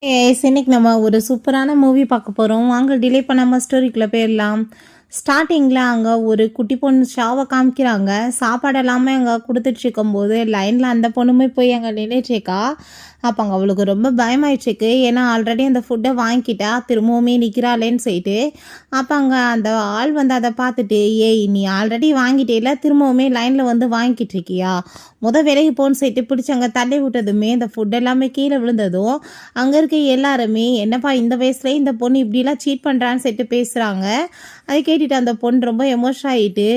இன்னைக்கு நம்ம ஒரு சூப்பரான மூவி பார்க்க போகிறோம். வாங்க டிலே பண்ணாமல் ஸ்டோரிக்குள்ளே போயிடலாம். ஸ்டார்டிங்கில் அங்கே ஒரு குட்டி பொண்ணு ஷாவை காமிக்கிறாங்க. சாப்பாடு எல்லாமே அங்கே கொடுத்துட்டு இருக்கும்போது லைனில் அந்த பொண்ணுமே போய் அங்கே நின்றுட்டுருக்கா. அப்போ அங்கே அவளுக்கு ரொம்ப பயமாயிடுச்சுக்கு. ஏன்னா ஆல்ரெடி அந்த ஃபுட்டை வாங்கிட்டா திரும்பவுமே நிற்கிறாளேன்னு சொல்லிட்டு. அப்போ அங்கே அந்த ஆள் வந்து அதை பார்த்துட்டு, ஏய் நீ ஆல்ரெடி வாங்கிட்டேல, திரும்பவுமே லைனில் வந்து வாங்கிட்டு இருக்கியா, விலைக்கு போன்னு சொல்லிட்டு பிடிச்சி அங்கே தள்ளி விட்டதுமே இந்த ஃபுட் எல்லாமே கீழே விழுந்ததும் அங்கே இருக்க எல்லாருமே, என்னப்பா இந்த வயசுலேயே இந்த பொண்ணு இப்படிலாம் சீட் பண்ணுறான்னு சொல்லிட்டு பேசுகிறாங்க. அதை கேட்டுட்டு அந்த பொண்ணு ரொம்ப எமோஷன் ஆகிட்டு,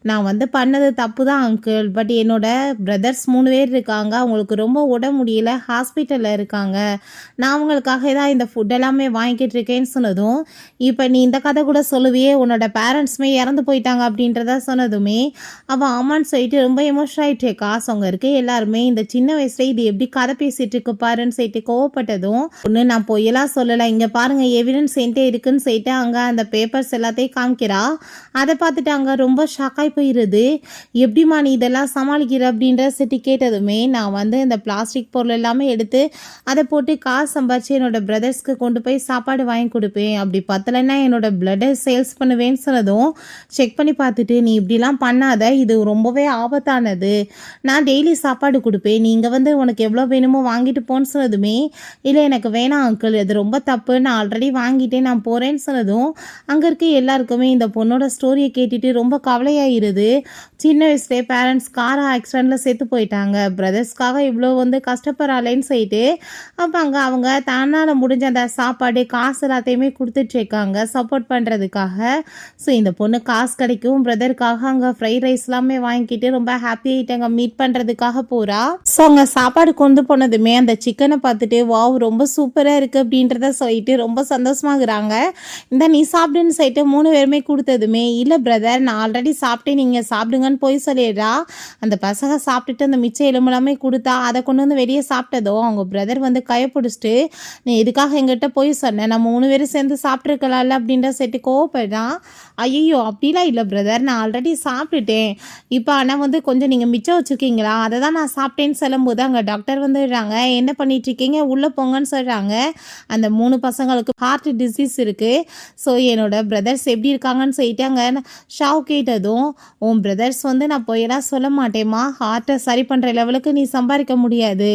நான் வந்து பண்ணது தப்பு தான் அங்கிள், பட் என்னோட பிரதர்ஸ் 3 பேர் இருக்காங்க, அவங்களுக்கு ரொம்ப உடம்பு முடியல, ஹாஸ்பிட்டலில் இருக்காங்க, நான் அவங்களுக்காக தான் இந்த ஃபுட் எல்லாமே வாங்கிட்டு இருக்கேன்னு சொன்னதும், இப்போ நீ இந்த கதை கூட சொல்லுவியே, உன்னோட பேரண்ட்ஸுமே இறந்து போயிட்டாங்க அப்படின்றத சொன்னதுமே அவள் ஆமான்னு சொல்லிட்டு ரொம்ப எமோஷன் ஆகிட்டு காசு. அவங்க இருக்க எல்லாருமே இந்த சின்ன வயசுல இது எப்படி கதை பேசிட்டு இருக்கு பாருன்னு சொல்லிட்டு கோவப்பட்டதும், ஒன்று நான் பொய்யெல்லாம் சொல்லலை, இங்கே பாருங்க எவிடன்ஸ் என்கிட்ட இருக்குன்னு சொல்லிட்டு அங்கே அந்த பேப்பர்ஸ் எல்லாத்தையும் காமிக்கிறா. அதை பார்த்துட்டு அங்கே ரொம்ப ஷாக்காகி போயிடுது. எப்படிமா நீ இதெல்லாம் சமாளிக்கிற அப்படின்ற சிட்டி கேட்டதுமே, நான் வந்து இந்த பிளாஸ்டிக் பொருள் எல்லாமே எடுத்து அதை போட்டு காசு சம்பாதிச்சு என்னோட பிரதர்ஸ்க்கு கொண்டு போய் சாப்பாடு வாங்கி கொடுப்பேன், அப்படி பத்தலைன்னா என்னோட பிளட்டை சேல்ஸ் பண்ணுவேன்னு சொன்னதும், செக் பண்ணி பார்த்துட்டு நீ இப்படிலாம் பண்ணாத, இது ரொம்பவே ஆபத்தானது, நான் டெய்லி சாப்பாடு கொடுப்பேன், நீங்கள் வந்து உனக்கு எவ்வளோ வேணுமோ வாங்கிட்டு போன்னு சொன்னதுமே, இல்லை எனக்கு வேணாம் அங்கிள், இது ரொம்ப தப்பு, நான் ஆல்ரெடி வாங்கிட்டேன், நான் போகிறேன்னு சொன்னதும் அங்கே இருக்க எல்லாருக்குமே இந்த பொண்ணோட ஸ்டோரியை கேட்டுட்டு ரொம்ப கவலையாயிருது. சின்ன வயசுலேயே பேரண்ட்ஸ் கார் ஆக்சிடெண்ட்டில் செத்து போயிட்டாங்க, பிரதர்ஸ்க்காக இவ்வளோ வந்து கஷ்டப்படுறாளேன்னு சொல்லிட்டு அப்போ அங்கே அவங்க தன்னால் முடிஞ்ச அந்த சாப்பாடு காசு எல்லாத்தையுமே கொடுத்துட்ருக்காங்க சப்போர்ட் பண்ணுறதுக்காக. ஸோ இந்த பொண்ணு காசு கிடைக்கும் பிரதருக்காக அங்கே ஃப்ரைட் ரைஸ் எல்லாமே வாங்கிக்கிட்டு ரொம்ப ஹாப்பி ஆகிட்டாங்க, மீட் பண்ணுறதுக்காக போகிறா. ஸோ அங்கே சாப்பாடு கொண்டு போனதுமே அந்த சிக்கனை பார்த்துட்டு வாவ் ரொம்ப சூப்பராக இருக்குது அப்படின்றத சொல்லிட்டு ரொம்ப சந்தோஷமாகறாங்க. இந்த நீ சாப்பிடுன்னு சொல்லிட்டு 3 பேருமே கொடுத்ததுமே, இல்லை பிரதர் நான் ஆல்ரெடி சாப்பிட்டேன், நீங்கள் சாப்பிடுங்கன்னு போய் சொல்லிடுறா. அந்த பசங்க சாப்பிட்டுட்டு அந்த மிச்சம் எலும்பெல்லாமே கொடுத்தா அதை கொண்டு வந்து வெளியே சாப்பிட்டதோ அவங்க பிரதர் வந்து கையை பிடிச்சிட்டு, நீ எதுக்காக எங்கிட்ட போய் சொன்னேன், நம்ம 3 பேரும் சேர்ந்து சாப்பிட்ருக்கலாம்ல அப்படின்ற சொல்லிட்டு கோவப்படுறான். ஐயோ அப்படிலாம் இல்லை பிரதர், நான் ஆல்ரெடி சாப்பிட்டுட்டேன், இப்போ ஆனால் வந்து கொஞ்சம் நீங்கள் மிச்சம் வச்சுருக்கீங்களா, அதை தான் நான் சாப்பிட்டேன்னு சொல்லும்போது அங்கே டாக்டர் வந்துடுறாங்க. என்ன பண்ணிகிட்ருக்கீங்க, உள்ளே போங்கன்னு சொல்கிறாங்க. அந்த 3 பசங்களுக்கு ஹார்ட் டிசீஸ் இருக்குது. ஸோ என்னோட பிரதர்ஸ் எப்படி இருக்காங்கன்னு சொல்லிட்டு அங்கே ஷாவ் கேட்டதும், உன் பிரதர்ஸ் வந்து நான் போயெல்லாம் சொல்ல மாட்டேம்மா, ஹார்ட்டை சரி பண்ணுற லெவலுக்கு நீ சம்பாதிக்க முடியாது,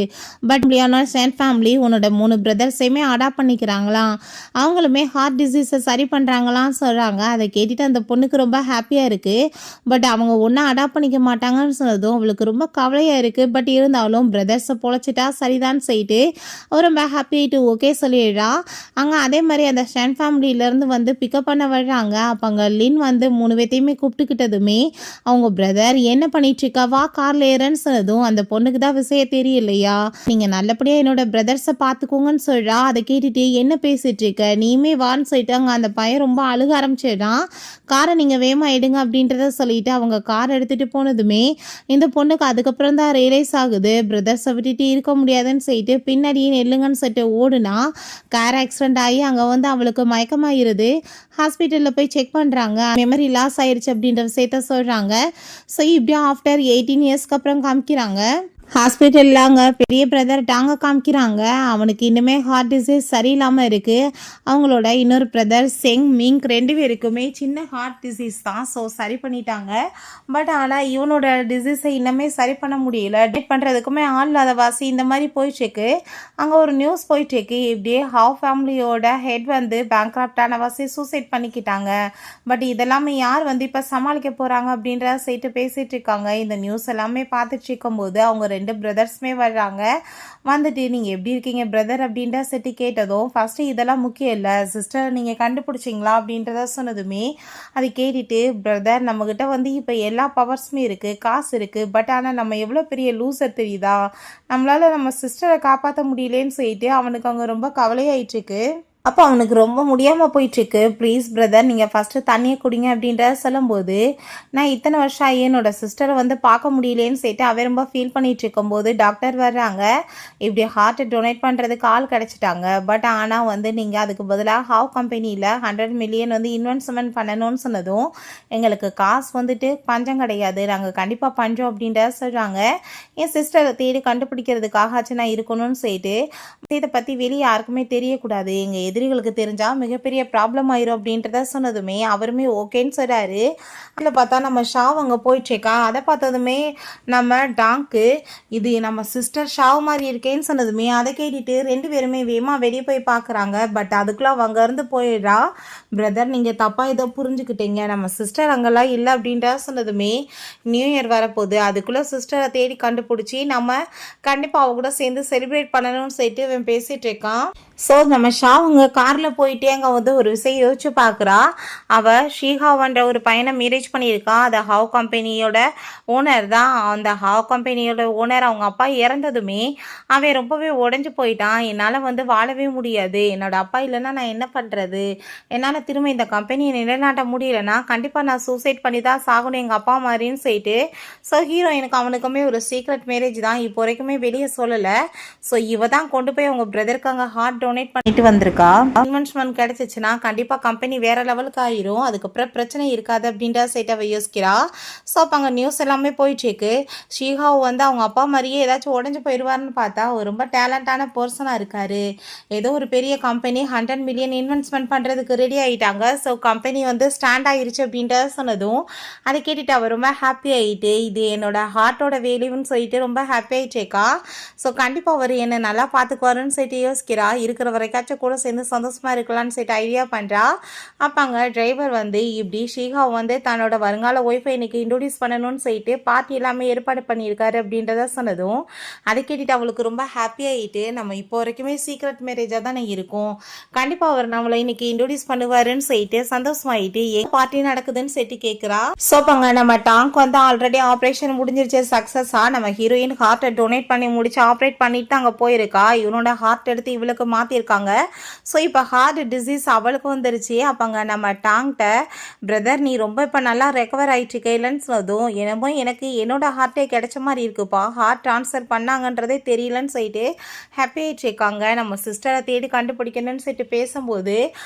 பட் முடியாத சேன் ஃபேமிலி உன்னோட 3 பிரதர்ஸையுமே அடாப்ட் பண்ணிக்கிறாங்களாம், அவங்களுமே ஹார்ட் டிசீஸை சரி பண்ணுறாங்களான்னு சொல்கிறாங்க. அதை கேட்டுட்டு அந்த பொண்ணுக்கு ரொம்ப ஹாப்பியாக இருக்குது. பட் அவங்க ஒன்றும் அடாப்ட் பண்ணிக்க மாட்டாங்கன்னு சொன்னதும் அவளுக்கு ரொம்ப கவலையாக இருக்குது. பட் இருந்தாலும் பிரதர்ஸை பொழைச்சிட்டா சரிதான்னு சொல்லிட்டு அவர் ரொம்ப ஹாப்பி ஆகிட்டு ஓகே சொல்லிடுறா. அங்கே அதே மாதிரி அந்த ஷேன் ஃபேமிலியிலேருந்து வந்து பிக்கப் பண்ண வர்றாங்க. அப்போ அங்கே லின் வந்து 3 பேர்த்தையுமே கூப்பிட்டுக்கிட்டதுமே அவங்க பிரதர் என்ன பண்ணிட்டுருக்கா, வா காரில் ஏறன்னு சொன்னதும் அந்த பொண்ணுக்கு தான் விஷயம் தெரியலையா, நீங்கள் நல்லபடியாக என்னோட பிரதர்ஸை பார்த்துக்கோங்கன்னு சொல்கிறா. அதை கேட்டுட்டு என்ன பேசிகிட்டு இருக்க, நீயுமே வான்னு சொல்லிட்டு அங்கே அந்த பையன் ரொம்ப அழுக ஆரம்பிச்சிடுறான். காரை நீங்கள் வேகமாக எடுங்க அப்படின்றத சொல்லிட்டு அவங்க கார் எடுத்துகிட்டு போனதுமே இந்த பொண்ணுக்கு அதுக்கப்புறம் தான் ரியலைஸ் ஆகுது, பிரதர்ஸை விட்டுட்டு இருக்க முடியாதுன்னு சொல்லிட்டு பின்னாடியே நெல்லுங்கன்னு சொல்லிட்டு ஓடுனா கார் ஆக்சிடென்ட் ஆகி அங்கே வந்து அவளுக்கு மயக்கமாயிருது. ஹாஸ்பிட்டலில் போய் செக் பண்ணுறாங்க, மெமரி லாஸ் ஆயிடுச்சு அப்படின்ற விஷயத்த சொல்கிறாங்க. ஸோ இப்படியா ஆஃப்டர் 18 இயர்ஸ்க்கு அப்புறம் காமிக்கிறாங்க. ஹாஸ்பிட்டலில் அங்கே பெரிய பிரதர் டாங்க காமிக்கிறாங்க. அவனுக்கு இன்னுமே ஹார்ட் டிசீஸ் சரியில்லாமல் இருக்குது. அவங்களோட இன்னொரு பிரதர் செங் மிங் 2 பேருக்குமே சின்ன ஹார்ட் டிசீஸ் தான். ஸோ சரி பண்ணிட்டாங்க. பட் ஆனால் இவனோட டிசீஸை இன்னுமே சரி பண்ண முடியல. டேட் பண்ணுறதுக்குமே ஆள் இல்லாத வாசி இந்த மாதிரி போயிட்டுருக்கு. அங்கே ஒரு நியூஸ் போயிட்டுருக்கு, இப்படியே ஹாஃப் ஃபேமிலியோட ஹெட் வந்து பேங்க்ராப்டான வாசி சூசைட் பண்ணிக்கிட்டாங்க. பட் இதெல்லாமே யார் வந்து இப்போ சமாளிக்க போகிறாங்க அப்படின்ற சைட்டு பேசிகிட்டு இருக்காங்க. இந்த நியூஸ் எல்லாமே பார்த்துட்டு இருக்கும்போது அவங்க 2 பிரதர்ஸுமே வர்றாங்க. வந்துட்டு நீங்கள் எப்படி இருக்கீங்க பிரதர் அப்படின்ற செட்டி கேட்டதும், ஃபஸ்ட்டு இதெல்லாம் முக்கியம் இல்லை சிஸ்டர், நீங்கள் கண்டுபிடிச்சிங்களா அப்படின்றத சொன்னதுமே அதை கேட்டுட்டு, பிரதர் நம்மக்கிட்ட வந்து இப்போ எல்லா பவர்ஸுமே இருக்குது, காசு இருக்குது, பட் ஆனால் நம்ம எவ்வளோ பெரிய லூசர் தெரியுதா, நம்மளால் நம்ம சிஸ்டரை காப்பாற்ற முடியலேன்னு சொல்லிட்டு அவனுக்கு அங்கே ரொம்ப கவலையாயிட்டுருக்கு. அப்போ அவனுக்கு ரொம்ப முடியாமல் போயிட்டுருக்கு. ப்ளீஸ் பிரதர் நீங்கள் ஃபஸ்ட்டு தண்ணியை குடிங்க அப்படின்ற சொல்லும்போது, நான் இத்தனை வருஷம் ஆகி என்னோட சிஸ்டரை வந்து பார்க்க முடியலேன்னு சொல்லிட்டு அவன் ரொம்ப ஃபீல் பண்ணிகிட்டு இருக்கும்போது டாக்டர் வர்றாங்க. இப்படி ஹார்ட்டை டொனேட் பண்ணுறதுக்கு ஆள் கிடச்சிட்டாங்க. பட் ஆனால் வந்து நீங்கள் அதுக்கு பதிலாக ஹாவ் கம்பெனியில் 100 மில்லியன் வந்து இன்வெஸ்ட்மெண்ட் பண்ணணும்னு சொன்னதும், எங்களுக்கு காசு வந்துட்டு பஞ்சம் கிடையாது, நாங்கள் கண்டிப்பாக பஞ்சம் அப்படின்ற சொல்கிறாங்க. என் சிஸ்டரை தேடி கண்டுபிடிக்கிறதுக்காகச்சும் நான் இருக்கணும்னு சொல்லிட்டு இதை பற்றி வெளியே யாருக்குமே தெரியக்கூடாது, எங்கள் எதிரிகளுக்கு தெரிஞ்சால் மிகப்பெரிய ப்ராப்ளம் ஆயிரும் அப்படின்றத சொன்னதுமே அவருமே ஓகேன்னு சொல்கிறாரு. அதில் பார்த்தா நம்ம ஷாவ் அங்கே போயிட்டுருக்கா. அதை பார்த்ததுமே நம்ம டாங்க்கு இது நம்ம சிஸ்டர் ஷாவ் மாதிரி இருக்கேன்னு சொன்னதுமே அதை கேட்டுட்டு 2 பேருமே வேகமாக வெளியே போய் பார்க்குறாங்க. பட் அதுக்குள்ளே அவள் அங்கேருந்து போயிடுறா. பிரதர் நீங்கள் தப்பாக ஏதோ புரிஞ்சுக்கிட்டீங்க, நம்ம சிஸ்டர் அங்கெல்லாம் இல்லை அப்படின்ற சொன்னதுமே நியூ இயர் வரப்போகுது, அதுக்குள்ளே சிஸ்டரை தேடி கண்டுபிடிச்சி நம்ம கண்டிப்பாக அவ கூட சேர்ந்து செலிப்ரேட் பண்ணணும்னு சொல்லிட்டு இவன் பேசிகிட்டு இருக்கான். ஸோ நம்ம ஷாவுங்க காரில் போயிட்டே அங்கே வந்து ஒரு விஷயம் யோசிச்சு பார்க்குறா. அவள் ஷீஹாவன்ற ஒரு பையனை மேரேஜ் பண்ணியிருக்கா. அந்த ஹாவ் கம்பெனியோட ஓனர் தான். அந்த ஹாவ் கம்பெனியோட ஓனர் அவங்க அப்பா இறந்ததுமே அவன் ரொம்பவே உடஞ்சி போயிட்டான். என்னால் வந்து வாழவே முடியாது, என்னோட அப்பா இல்லைன்னா நான் என்ன பண்ணுறது, என்னால் திரும்ப இந்த கம்பெனியை நிலைநாட்ட முடியலைன்னா கண்டிப்பாக நான் சூசைட் பண்ணி தான் சாகணும் எங்கள் அப்பா மாதிரின்னு சொல்லிட்டு. ஸோ ஹீரோயினுக்கு அவனுக்குமே ஒரு சீக்ரெட் மேரேஜ் தான், இப்போ வரைக்குமே வெளியே சொல்லலை. ஸோ இவ தான் கொண்டு போய் அவங்க பிரதருக்கு அங்கே ஹார்ட் டொனேட் பண்ணிட்டு வந்திருக்கா. இன்வெஸ்ட்மெண்ட் கிடைச்சிச்சுன்னா கண்டிப்பாக கம்பெனி வேற லெவலுக்கு ஆயிரும், அதுக்கப்புறம் பிரச்சனை இருக்காது அப்படின்ற சைட்டை அவ யோசிக்கிறா. ஸோ அப்போ அங்கே நியூஸ் எல்லாமே போயிட்டுருக்கு. ஷீஹாவ் வந்து அவங்க அப்பா மாதிரியே ஏதாச்சும் உடஞ்சி போயிடுவார்னு பார்த்தா அவர் ரொம்ப டேலண்டான பர்சனாக இருக்காரு. ஏதோ ஒரு பெரிய கம்பெனி 100 மில்லியன் இன்வெஸ்ட்மெண்ட் பண்ணுறதுக்கு ரெடி ஆகிட்டாங்க. ஸோ கம்பெனி வந்து ஸ்டாண்ட் ஆகிருச்சு அப்படின்ற சொன்னதும் அதை கேட்டுட்டு அவர் ரொம்ப ஹாப்பி ஆகிட்டு இது என்னோட ஹார்ட்டோட வேல்யூன்னு சொல்லிட்டு ரொம்ப ஹாப்பி ஆகிட்டேக்கா. ஸோ கண்டிப்பாக அவர் என்னை நல்லா பார்த்துக்குவாருன்னு சொல்லிட்டு யோசிக்கிறா. இருக்கிற வரைக்காச்சும் கூட சேர்ந்து சந்தோஷமாக இருக்கலாம்னு சொல்லிட்டு ஐடியா பண்ணுறா. அப்போ அங்கே டிரைவர் வந்து இப்படி ஷீஹாவ் வந்து தன்னோட வருங்கால ஒய்ஃபை இன்னைக்கு இன்ட்ரோடியூஸ் பண்ணணும்னு சொல்லிட்டு பார்ட்டி எல்லாமே ஏற்பாடு பண்ணியிருக்காரு அப்படின்றத சொன்னதும் அதை கேட்டுட்டு அவளுக்கு ரொம்ப ஹாப்பி ஆகிட்டு நம்ம இப்போ வரைக்குமே சீக்ரெட் மேரேஜாக தானே இருக்கும், கண்டிப்பாக அவர் நம்மளை இன்னைக்கு இன்ட்ரோடியூஸ் பண்ணுவாருன்னு சொல்லிட்டு சந்தோஷமாயிட்டு ஏன் பார்ட்டி நடக்குதுன்னு சொல்லிட்டு கேட்குறா. ஸோ அங்கே நம்ம டாங்க் வந்து ஆல்ரெடி ஆப்ரேஷன் முடிஞ்சிருச்சு சக்ஸஸாக. நம்ம ஹீரோயின் ஹார்ட்டை டொனேட் பண்ணி முடிச்சு ஆப்ரேட் பண்ணிட்டு அங்கே போயிருக்கா. இவனோட ஹார்ட் எடுத்து இவளுக்கு மாற்றிருக்காங்க. ஸோ இப்போ ஹார்ட் டிசீஸ் அவளுக்கு வந்துருச்சு. அப்போங்க நம்ம டாங்கிட்ட பிரதர் நீ ரொம்ப இப்போ நல்லா ரெக்கவர் ஆகிட்டுருக்க இல்லைன்னு சொன்னதும் என்னமோ எனக்கு என்னோட ஹார்ட்டே கிடைச்ச மாதிரி இருக்குப்பா, ஹார்ட் ட்ரான்ஸ்ஃபர் பண்ணாங்கன்றதே தெரியலன்னு சொல்லிட்டு ஹாப்பி ஆகிட்டுருக்காங்க. நம்ம சிஸ்டரை தேடி கண்டுபிடிக்கணும்னு சொல்லிட்டு பேசும்போது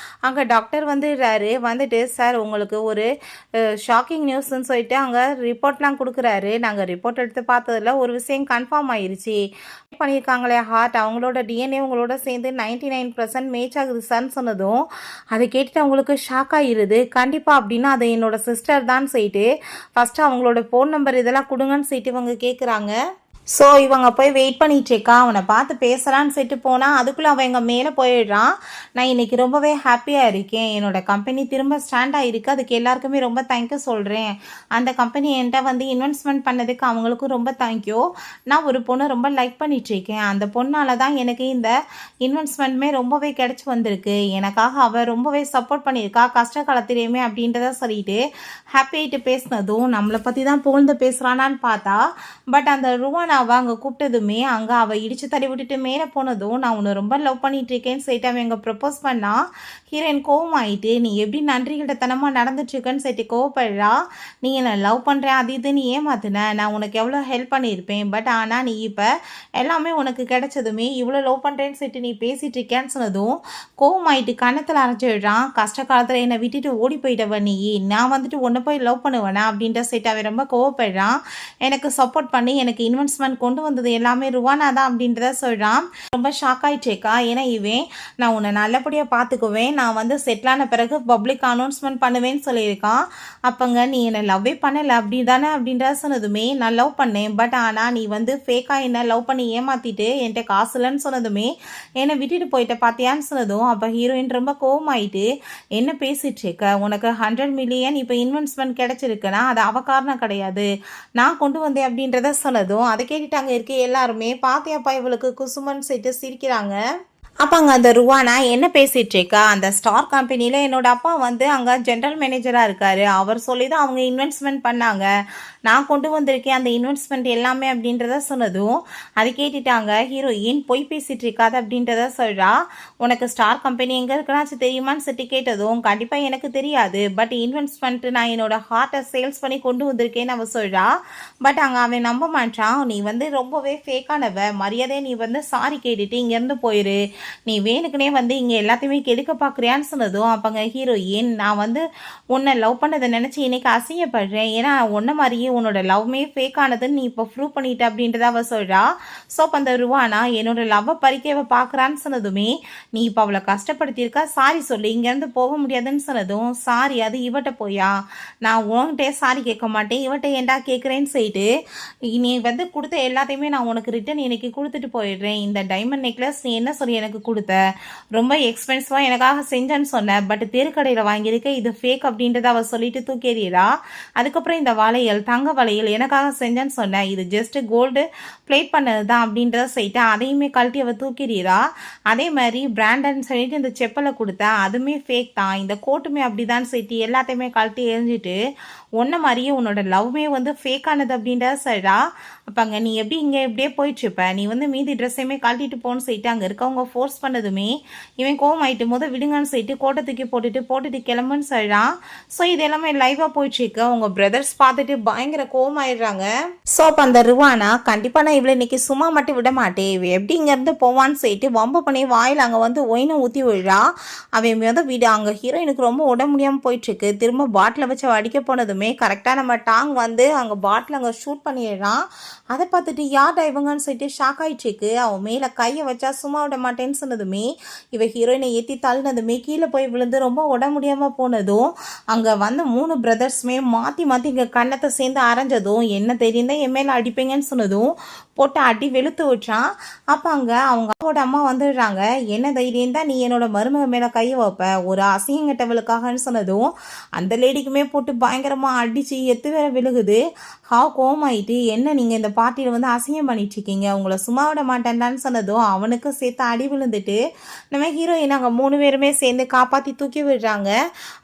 அங்கே டாக்டர் வந்துட்டு சார் உங்களுக்கு ஒரு ஷாக்கிங் நியூஸ்ன்னு சொல்லிட்டு அங்கே ரிப்போர்ட்லாம் கொடுக்குறாரு. நாங்கள் ரிப்போர்ட் எடுத்து பார்த்ததில் ஒரு விஷயம் கன்ஃபார்ம் ஆயிடுச்சு பண்ணியிருக்காங்களே ஹார்ட் அவங்களோட டிஎன்ஏ உங்களோட சேர்ந்து 99% மேட்ச் ஆகுது சார்ன்னு சொன்னதும் அதை கேட்டுட்டு அவங்களுக்கு ஷாக் ஆகிடுது. கண்டிப்பாக அப்படின்னா அது என்னோட சிஸ்டர் தான் சொல்லிட்டு ஃபஸ்ட்டு அவங்களோட ஃபோன் நம்பர் இதெல்லாம் கொடுங்கன்னு சொல்லிட்டு இவங்க கேட்குறாங்க. ஸோ இவங்க போய் வெயிட் பண்ணிகிட்ருக்கா. அவனை பார்த்து பேசலான்னு சொல்லிட்டு போனால் அதுக்குள்ளே அவன் எங்கள் மேலே போயிடுறான். நான் இன்றைக்கி ரொம்பவே ஹாப்பியாக இருக்கேன், என்னோடய கம்பெனி திரும்ப ஸ்டாண்ட் ஆகிருக்கு, அதுக்கு எல்லாருக்குமே ரொம்ப தேங்க்யூ சொல்கிறேன். அந்த கம்பெனி என்கிட்ட வந்து இன்வெஸ்ட்மெண்ட் பண்ணதுக்கு அவங்களுக்கும் ரொம்ப தேங்க்யூ. நான் ஒரு பொண்ணை ரொம்ப லைக் பண்ணிகிட்ருக்கேன், அந்த பொண்ணால் தான் எனக்கு இந்த இன்வெஸ்ட்மெண்ட்டுமே ரொம்பவே கிடச்சி வந்திருக்கு, எனக்காக அவள் ரொம்பவே சப்போர்ட் பண்ணியிருக்கா கஷ்ட காலத்திலையுமே அப்படின்றத சொல்லிட்டு ஹாப்பி ஆகிட்டு பேசினதும் நம்மளை பற்றி தான் புகழ்ந்து பேசுகிறானான்னு பார்த்தா பட் அந்த ருவானா அவள் அங்கே கூப்பிட்டதுமே அங்கே அவள் இடித்து தள்ளி விட்டுட்டு மேலே போனதும் நான் உன்னை ரொம்ப லவ் பண்ணிட்டு இருக்கேன்னு சொல்லிட்டு அவன் எங்கே ப்ரப்போஸ் பண்ணா. ஹீரோயின் கோவம் ஆகிட்டு நீ எப்படி நன்றிகிட்டத்தனமாக நடந்துட்டுருக்கேன்னு சொல்லிட்டு கோவப்படுறா. நீ என்னை லவ் பண்ணுறேன் அது இதுன்னு ஏமாத்துன, நான் உனக்கு எவ்வளோ ஹெல்ப் பண்ணியிருப்பேன், பட் ஆனால் நீ இப்போ எல்லாமே உனக்கு கிடைச்சதுமே இவ்வளோ லவ் பண்ணுறேன்னு சொல்லிட்டு நீ பேசிகிட்டு இருக்கேன்னு சொன்னதும் கோவம் ஆகிட்டு கன்னத்தில் அரைச்சிடுறான். கஷ்ட காலத்தில் என்னை விட்டுட்டு ஓடி போயிட்டவன் நீ, நான் வந்துட்டு உன்னை போய் லவ் பண்ணுவேனா அப்படின்ற சொல்லிட்டு அவன் ரொம்ப கோவப்படுறான். எனக்கு சப்போர்ட் பண்ணி எனக்கு இன்வெஸ்ட்மெண்ட் கொண்டு வந்தது எல்லாமே ருவானா தான் அப்படின்றத சொல்கிறான். ரொம்ப ஷாக் ஆகிட்டேக்கா. ஏன்னா இவன் நான் உன்னை நல்லபடியாக பார்த்துக்குவேன், நான் வந்து செட்டிலான பிறகு பப்ளிக் அனௌன்ஸ்மெண்ட் பண்ணுவேன்னு சொல்லியிருக்கான். அப்போங்க நீ என்னை லவ்வே பண்ணலை அப்படி தானே அப்படின்றத சொன்னதுமே நான் லவ் பண்ணேன், பட் ஆனால் நீ வந்து ஃபேக்காக என்னை லவ் பண்ணி ஏமாற்றிட்டு என்கிட்ட காசு இல்லைன்னு சொன்னதுமே என்னை விட்டுட்டு போயிட்ட பார்த்தியான்னு சொன்னதும் அப்போ ஹீரோயின் ரொம்ப கோவமாயிட்டு என்ன பேசிட்டு இருக்க, உனக்கு 100 மில்லியன் இப்போ இன்வெஸ்ட்மெண்ட் கிடைச்சிருக்குன்னா அது அவ காரணம் கிடையாது, நான் கொண்டு வந்தேன் அப்படின்றத சொன்னதும் அதை கேட்டுட்டு அங்கே இருக்க எல்லாருமே பாத்தியாப்பா இவளுக்கு குசுமன்னு சொல்லிட்டு சிரிக்கிறாங்க. அப்பாங்க அந்த ருவானா என்ன பேசிட்டு இருக்கா, அந்த ஸ்டார் கம்பெனியில் என்னோட அப்பா வந்து அங்கே ஜென்ரல் மேனேஜராக இருக்காரு. அவர் சொல்லி தான் அவங்க இன்வெஸ்ட்மெண்ட் பண்ணாங்க. நான் கொண்டு வந்திருக்கேன் அந்த இன்வெஸ்ட்மெண்ட் எல்லாமே அப்படின்றத சொன்னதும் அதை கேட்டுட்டாங்க. ஹீரோயின் பொய் பேசிட்டு இருக்காது அப்படின்றத சொல்றா. உனக்கு ஸ்டார் கம்பெனி எங்கே இருக்குன்னாச்சு தெரியுமான்னு சொல்லி கேட்டதும் கண்டிப்பாக எனக்கு தெரியாது, பட் இன்வெஸ்ட்மெண்ட் நான் என்னோட ஹார்ட்டை சேல்ஸ் பண்ணி கொண்டு வந்திருக்கேன்னு அவன் சொல்றா. பட் அங்கே அவன் நம்ப மாட்டான். நீ வந்து ரொம்பவே ஃபேக்கானவ, மரியாதையை நீ வந்து சாரி கேட்டுட்டு இங்கேருந்து போயிரு, நீ வேணுக்குனே வந்து இங்கே எல்லாத்தையுமே கெடுக்க பார்க்குறியான்னு சொன்னதும் அப்போங்க ஹீரோயின் நான் வந்து உன்னை லவ் பண்ணதை நினச்சி இன்னைக்கு அசிங்கப்படுறேன், ஏன்னா உன்ன மாதிரியே உன்னோட லவ்மே ஃபேக் ஆனதுன்னு நீ இப்போ ப்ரூவ் பண்ணிட்ட அப்படின்றத அவள் சொல்கிறா. ஸோ அப்போ அந்த ருவானா என்னோட லவ்வை பறிக்கவ பார்க்குறான்னு சொன்னதுமே நீ இப்போ அவளை கஷ்டப்படுத்தியிருக்கா, சாரி சொல்லி இங்கேருந்து போக முடியாதுன்னு சொன்னதும் சாரி அது இவட்ட போயா, நான் உன்கிட்டே சாரி கேட்க மாட்டேன், இவட்ட ஏண்டா கேட்குறேன்னு சொல்லிட்டு நீ வந்து கொடுத்த எல்லாத்தையுமே நான் உனக்கு ரிட்டன் இன்னைக்கு கொடுத்துட்டு போயிடுறேன். இந்த டைமண்ட் நெக்லஸ் நீ என்ன சொல்லி எனக்கு கொடுத்த, ரொம்ப எக்ஸ்பென்சிவாக எனக்காக செஞ்சேன்னு சொன்னேன், பட் தெருக்கடையில் வாங்கியிருக்க இது ஃபேக் அப்படின்றத அவள் சொல்லிட்டு தூக்கேறியா. அதுக்கப்புறம் இந்த வளையல் தங்க வளையல் எனக்காக செஞ்சேன்னு சொன்னேன், இது ஜஸ்ட் கோல்டு பிளேட் பண்ணது தான் அப்படின்றத சொல்லிட்டு அதையுமே கழட்டி அவள் தூக்கிறீரா. அதே மாதிரி பிராண்டட்னு சொல்லிட்டு இந்த செப்பலை கொடுத்தேன், அதுவுமே ஃபேக் தான், இந்த கோட்டுமே அப்படிதான் சொல்லிட்டு எல்லாத்தையுமே கழட்டி எரிஞ்சிட்டு ஒன்றை மாதிரியே உன்னோட லவ்மே வந்து ஃபேக்கானது அப்படின்றத சொல்கிறா. அப்போங்க நீ எப்படி இங்கே இப்படியே போயிட்டுருப்ப, நீ வந்து மீதி ட்ரெஸ்ஸையுமே கழட்டிட்டு போன்னு சொல்லிட்டு அங்கே இருக்கவங்க ஃபோர்ஸ் பண்ணதுமே இவன் கோவம் ஆகிட்டு போது விடுங்கன்னு சொல்லிட்டு கோட்டை தூக்கி போட்டுட்டு கிளம்புன்னு சொல்கிறான். ஸோ இது எல்லாமே லைவாக போயிட்டுருக்கு. அவங்க பிரதர்ஸ் பார்த்துட்டு பயங்கர கோவம் ஆயிடுறாங்க. ஸோ அப்போ அந்த ருவானா கண்டிப்பாக நான் இவ்வளோ இன்னைக்கு சும்மா மட்டும் விட மாட்டேன், இவ எப்படி இங்கேருந்து போவான்னு சொல்லிட்டு வம்பு பண்ணி வாயில் அங்கே வந்து ஒயினை ஊற்றி விழுறா. அவன் வந்து விடு, அங்கே ஹீரோயினுக்கு ரொம்ப உடம்பு முடியாமல் போயிட்டுருக்கு. திரும்ப பாட்டிலை வச்சு அடிக்க போனதுமே கரெக்டாக நம்ம டாங் வந்து அங்கே பாட்டில் அங்கே ஷூட் பண்ணிடுறான். அதை பார்த்துட்டு யார்டா இவங்கன்னு சொல்லிட்டு ஷாக் ஆகிடுச்சிருக்கு. அவன் மேலே கையை வச்சா சும்மா விட மாட்டேன்னு சொன்னதுமே இவ ஹீரோயினை ஏற்றி தள்ளினதுமே கீழே போய் விழுந்து ரொம்ப உடம்பு முடியாமல் போனதும் அங்கே வந்து 3 பிரதர்ஸுமே மாற்றி இங்கே கண்ணத்தை சேர்ந்து அரைஞ்சதும் என்ன தெரியுந்தா என் மேலே அடிப்பீங்கன்னு சொன்னதும் போட்டு அடி வெளுத்து விட்டான். அப்போ அங்கே அவங்க அப்பாவோட அம்மா வந்துடுறாங்க. என்ன தைரியம் தான் நீ என்னோட மருமக மேலே கையை வைப்ப, ஒரு அசிங்கட்டவளுக்காகன்னு சொன்னதும் அந்த லேடிக்குமே போட்டு பயங்கரமாக அடித்து எத்து வேற விழுகுது. கோமாயிட்டு என்ன நீங்கள் இந்த பார்ட்டியில் வந்து அசிங்கம் பண்ணிட்டுருக்கீங்க, உங்களை சும்மா விட மாட்டேன்டான்னு சொன்னதும் அவனுக்கு சேர்த்து அடி விழுந்துட்டு நம்ம ஹீரோயின் அங்கே 3 பேருமே சேர்ந்து காப்பாற்றி தூக்கி விடுறாங்க.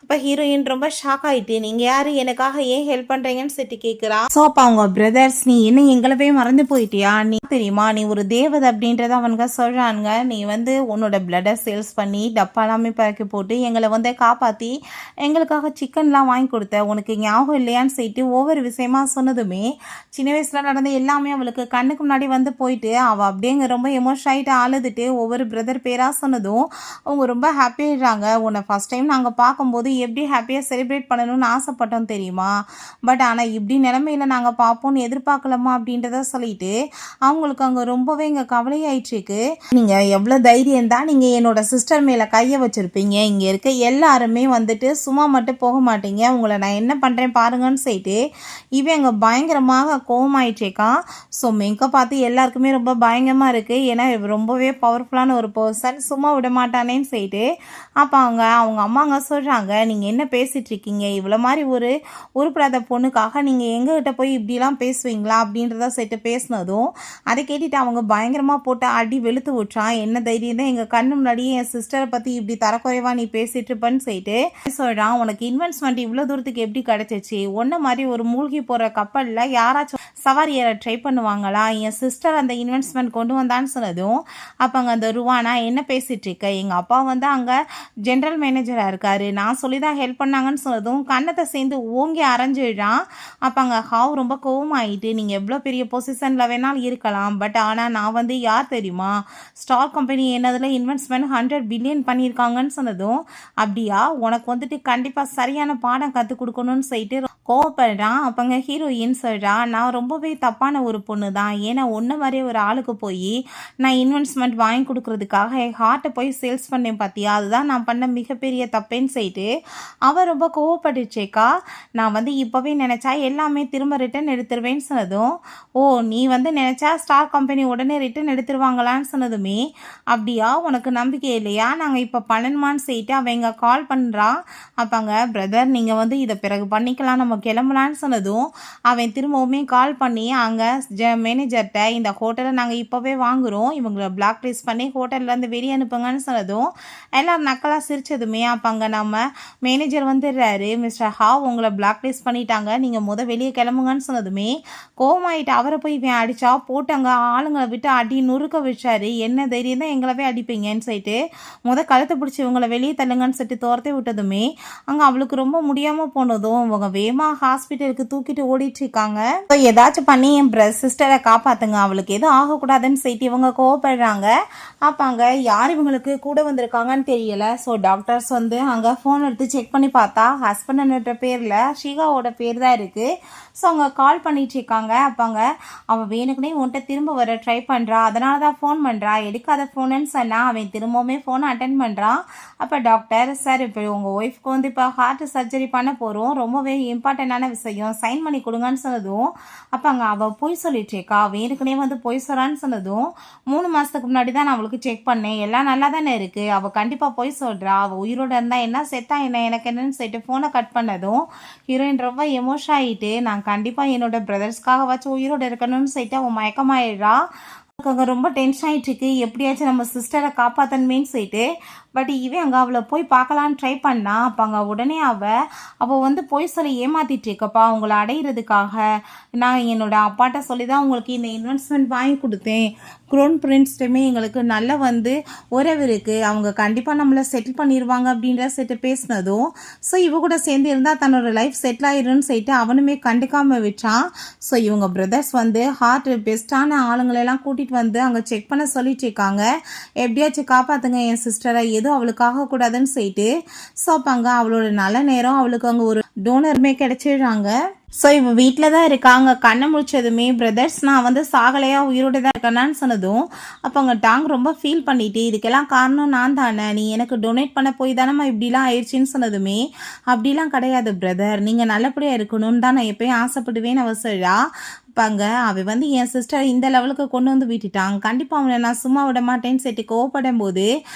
அப்போ ஹீரோயின் ரொம்ப ஷாக் ஆகிட்டு நீங்கள் யார் எனக்காக ஏன் ஹெல்ப் பண்ணுறீங்கன்னு சொல்லிட்டு கேட்குறா. ஸோ அப்போ அவங்க பிரதர்ஸ் நீ என்ன எங்களவே மறந்து போயிட்டியா, நீ தெரியுமா நீ ஒரு தேவதை அப்படின்றத அவனுங்க சொல்கிறானுங்க, நீ வந்து உன்னோட பிளட்டை சேல்ஸ் பண்ணி டப்பாலாமே பறக்கி போட்டு எங்களை வந்து காப்பாற்றி எங்களுக்காக சிக்கன்லாம் வாங்கி கொடுத்த, உனக்கு ஞாபகம் இல்லையான்னு சொல்லிட்டு ஒவ்வொரு விஷயமா சொன்னதுமே சின்ன வயசில் நடந்த எல்லாமே அவளுக்கு கண்ணுக்கு முன்னாடி வந்து போயிட்டு அவள் அப்படியே ரொம்ப எமோஷன் ஆகிட்டு அழுதுட்டு ஒவ்வொரு பிரதர் பேராக சொன்னதும் அவங்க ரொம்ப ஹாப்பியாகிடுறாங்க. உன்னை ஃபஸ்ட் டைம் நாங்கள் பார்க்கும்போது எப்படி ஹாப்பியாக செலிப்ரேட் பண்ணணும்னு ஆசைப்பட்டோம் தெரியுமா, பட் ஆனால் இப்படி நிலைமையில் நாங்கள் பார்ப்போம்னு எதிர்பார்க்கலாமா அப்படின்றத சொல்லிட்டு அவங்களுக்கு அங்கே ரொம்பவே இங்கே கவலையாயிட்டுருக்கு. நீங்கள் எவ்வளோ தைரியம் தான் நீங்கள் என்னோட சிஸ்டர் மேலே கையை வச்சுருப்பீங்க, இங்கே இருக்க எல்லாருமே வந்துட்டு சும்மா மட்டும் போக மாட்டீங்க, உங்களை நான் என்ன பண்ணுறேன் பாருங்கன்னு சொல்லிட்டு இவன் அங்கே பயங்கரமாக கோவமாயிட்டேக்கான். ஸோ மெங்க பார்த்து எல்லாருக்குமே ரொம்ப பயங்கரமாக இருக்குது, ஏன்னா ரொம்பவே பவர்ஃபுல்லான ஒரு பர்சன், சும்மா விட மாட்டானேன்னு சொல்லிட்டு அப்போ அவங்க அம்மாங்க சொல்கிறாங்க நீங்கள் என்ன பேசிகிட்டு இருக்கீங்க, இவ்வளோ மாதிரி ஒரு உருப்படாத பொண்ணுக்காக நீங்கள் எங்ககிட்ட போய் இப்படிலாம் பேசுவீங்களா அப்படின்றத சொல்லிட்டு பேசினதும் அதை கேட்டுட்டு அவங்க பயங்கரமாக போட்டு அடி வெளுத்து விட்றான். என்ன தைரியம் தான் எங்கள் கண்ணு முன்னாடியே என் சிஸ்டரை பற்றி இப்படி தரக்குறைவா நீ பேசிட்டு இருப்பேன்னு சொல்லிட்டு சொல்கிறான். உனக்கு இன்வெஸ்ட்மெண்ட் இவ்வளோ தூரத்துக்கு எப்படி கிடச்சிச்சு, ஒன்றை மாதிரி ஒரு மூழ்கி போகிற கப்பலில் யாராச்சும் சவாரி ஏற ட்ரை பண்ணுவாங்களா, என் சிஸ்டர் அந்த இன்வெஸ்ட்மெண்ட் கொண்டு வந்தான்னு சொன்னதும் அப்போ அங்கே அந்த ருவானா என்ன பேசிகிட்டு இருக்க, எங்கள் அப்பா வந்து அங்கே ஜென்ரல் மேனேஜராக இருக்காரு, நான் சொல்லி தான் ஹெல்ப் பண்ணாங்கன்னு சொன்னதும் கண்ணத்தை சேர்ந்து ஓங்கி அரைஞ்சிடுறான். அப்போ அங்கே ரொம்ப கோவமாயிட்டு நீங்கள் எவ்வளோ பெரிய பொசிஷனில் வேணாலும் இருக்கலாம், பட் ஆனால் நான் வந்து யார் தெரியுமா, ஸ்டார் கம்பெனி என்னதில் இன்வெஸ்ட்மெண்ட் 100 பில்லியன் பண்ணியிருக்காங்கன்னு சொன்னதும் அப்படியா, உனக்கு வந்துட்டு கண்டிப்பாக சரியான பாடம் கற்றுக் கொடுக்கணும்னு சொல்லிட்டு கோவப்படுறான். அப்போங்க ஹீரோயின் சொல்கிறா நான் ரொம்பவே தப்பான ஒரு பொண்ணு தான், ஏன்னா ஒன்று மாதிரியே ஒரு ஆளுக்கு போய் நான் இன்வெஸ்ட்மெண்ட் வாங்கி கொடுக்குறதுக்காக என் ஹார்ட்டை போய் சேல்ஸ் பண்ணேன் பார்த்தியா, அதுதான் நான் பண்ண மிகப்பெரிய தப்பேன்னு சொல்லிட்டு அவள் ரொம்ப கோவப்பட்டுச்சேக்கா. நான் வந்து இப்போவே நினச்சா எல்லாமே திரும்ப ரிட்டன் எடுத்துருவேன்னு சொன்னதும் ஓ நீ வந்து நினச்சா ஸ்டார் கம்பெனி உடனே ரிட்டன் எடுத்துருவாங்களான்னு சொன்னதுமே அப்படியா உனக்கு நம்பிக்கை இல்லையா, நாங்கள் இப்போ பண்ணணுமான்னு சொல்லிட்டு அவங்க கால் பண்ணுறான். அப்பாங்க பிரதர் நீங்கள் வந்து இதை பிறகு பண்ணிக்கலாம் நம்ம கிளம்பலான்னு சொன்னதும் அவன் திரும்பவுமே கால் பண்ணி அங்கே மேனேஜர்கிட்ட இந்த ஹோட்டலை நாங்கள் இப்போவே வாங்குகிறோம், இவங்களை பிளாக் லிஸ்ட் பண்ணி ஹோட்டல்லேருந்து வெளியே அனுப்புங்கன்னு சொன்னதும் எல்லோரும் நக்கலாக சிரிச்சதுமே அப்போ அங்கே நம்ம மேனேஜர் வந்துடுறாரு. மிஸ்டர் ஹாவ் உங்களை பிளாக் லிஸ்ட் பண்ணிட்டாங்க, நீங்கள் வெளியே கிளம்புங்கன்னு சொன்னதுமே கோவமாயிட்டு அவரை போய் இவன் அடித்தா போட்டு அங்கே ஆளுங்களை விட்டு அடி நுறுக்க வச்சாரு. என்ன தைரியம் தான் எங்களவே அடிப்பீங்கன்னு சொல்லிட்டு கழுத்தை பிடிச்சி இவங்களை வெளியே தள்ளுங்கன்னு சொல்லிட்டு துரத்தி விட்டதுமே அங்கே அவளுக்கு ரொம்ப முடியாமல் போனதும் இவங்க வேகமாக ஹாஸ்பிட்டலுக்கு தூக்கிட்டு ஓடிட்டு இருக்காங்க. ஏதாச்சும் பண்ணி என் சிஸ்டரை காப்பாற்றுங்க, அவளுக்கு எதுவும் ஆகக்கூடாதுன்னு சொல்லிட்டு இவங்க கோவப்படுறாங்க. அப்போ அங்கே யார் இவங்களுக்கு கூட வந்திருக்காங்கன்னு தெரியலை. ஸோ டாக்டர்ஸ் அங்கே ஃபோன் எடுத்து செக் பண்ணி பார்த்தா ஹஸ்பண்ட் பேரில் ஷிகாவோட பேர் தான் இருக்குது. ஸோ அவங்க கால் பண்ணிட்டு இருக்காங்க. அப்போ அங்கே அவள் வேணுக்குனே உன்கிட்ட திரும்ப வர ட்ரை பண்ணுறா, அதனால தான் ஃபோன் பண்ணுறா, எடுக்காத ஃபோனுன்னு சொன்னால் அவன் திரும்பவுமே ஃபோனை அட்டன் பண்ணுறான். அப்போ டாக்டர் சார் இப்போ உங்கள் ஒய்ஃப்க்கு இப்போ ஹார்ட் சர்ஜரி பண்ண போகிறோம், ரொம்பவே இம்பார்ட்டண்டான விஷயம், சைன் பண்ணி கொடுங்கன்னு சொன்னதும் அப்போ அங்கே அவள் பொய் சொல்லிட்டுருக்கா, வேணுக்குனே பொய் சொல்கிறான்னு சொன்னதும் 3 மாதத்துக்கு முன்னாடி தான் நான் அவளுக்கு செக் பண்ணேன், எல்லாம் நல்லா தானே இருக்குது, அவள் கண்டிப்பாக பொய் சொல்கிறா, அவள் உயிரோடு இருந்தால் என்ன செத்தா என்ன எனக்கு என்னன்னு சொல்லிட்டு ஃபோனை கட் பண்ணதும் ஹீரோயின் ரொம்ப எமோஷன் ஆகிட்டு நான் கண்டிப்பாக என்னோட பிரதர்ஸ்க்காக வச்சு உயிரோடு இருக்கணும்னு சொல்லிட்டு அவன் மயக்கமாயிடுறா. அங்கே ரொம்ப டென்ஷன் ஆகிட்டுருக்கு, எப்படியாச்சும் நம்ம சிஸ்டரை காப்பாற்றணுமேன்னு சொல்லிட்டு. பட் இவன் அங்கே அவளை போய் பார்க்கலான்னு ட்ரை பண்ணா. அப்போ அங்கே உடனே அவள் போய் சொல்லி ஏமாத்திட்டு இருக்கப்பா, அவங்கள அடையிறதுக்காக நான் என்னோட அப்பாட்ட சொல்லி தான் உங்களுக்கு இந்த இன்வெஸ்ட்மெண்ட் வாங்கி கொடுத்தேன், க்ரோன் பிரின்ஸ்ட்டுமே எங்களுக்கு நல்ல உறவு இருக்குது, அவங்க கண்டிப்பாக நம்மளை செட்டில் பண்ணிடுவாங்க அப்படின்ற செட்டு பேசினதும் ஸோ இவ கூட சேர்ந்து இருந்தால் தன்னோட லைஃப் செட்டில் ஆயிருன்னு சொல்லிட்டு அவனுமே கண்டுக்காமல் விட்டான். ஸோ இவங்க பிரதர்ஸ் ஹார்ட் பெஸ்ட்டான ஆளுங்களெல்லாம் கூட்டிகிட்டு அங்கே செக் பண்ண சொல்லிட்டு இருக்காங்க, எப்படியாச்சும் காப்பாற்றுங்க என் சிஸ்டரை, எதுவும் அவளுக்கு ஆகக்கூடாதுன்னு சொல்லிட்டு. ஸோ அப்போ அங்கே அவளோட நல்ல நேரம் அவளுக்கு அங்கே ஒரு டோனருமே கிடைச்சிடுறாங்க. ஸோ இவ வீட்டில் தான் இருக்காங்க. கண்ணை முடிச்சதுமே பிரதர்ஸ் நான் சாகலையாக உயிரோடு தான் இருக்கேனான்னு சொன்னதும் அப்போ அங்கே டாங் ரொம்ப ஃபீல் பண்ணிட்டு இதுக்கெல்லாம் காரணம் நான் தானே, நீ எனக்கு டொனேட் பண்ண போய் தானேம்மா இப்படிலாம் ஆயிடுச்சின்னு சொன்னதுமே அப்படிலாம் கிடையாது பிரதர், நீங்கள் நல்லபடியாக இருக்கணும்னு தான் நான் எப்பயும் ஆசைப்படுவேன்னு அவ சொல்றா. அப்பாங்க அவன் என் சிஸ்டர் இந்த லெவலுக்கு கொண்டு விட்டுட்டான், கண்டிப்பாக அவனை நான் சும்மா விட மாட்டேன்னு சொல்லிட்டு கோவப்படும் போது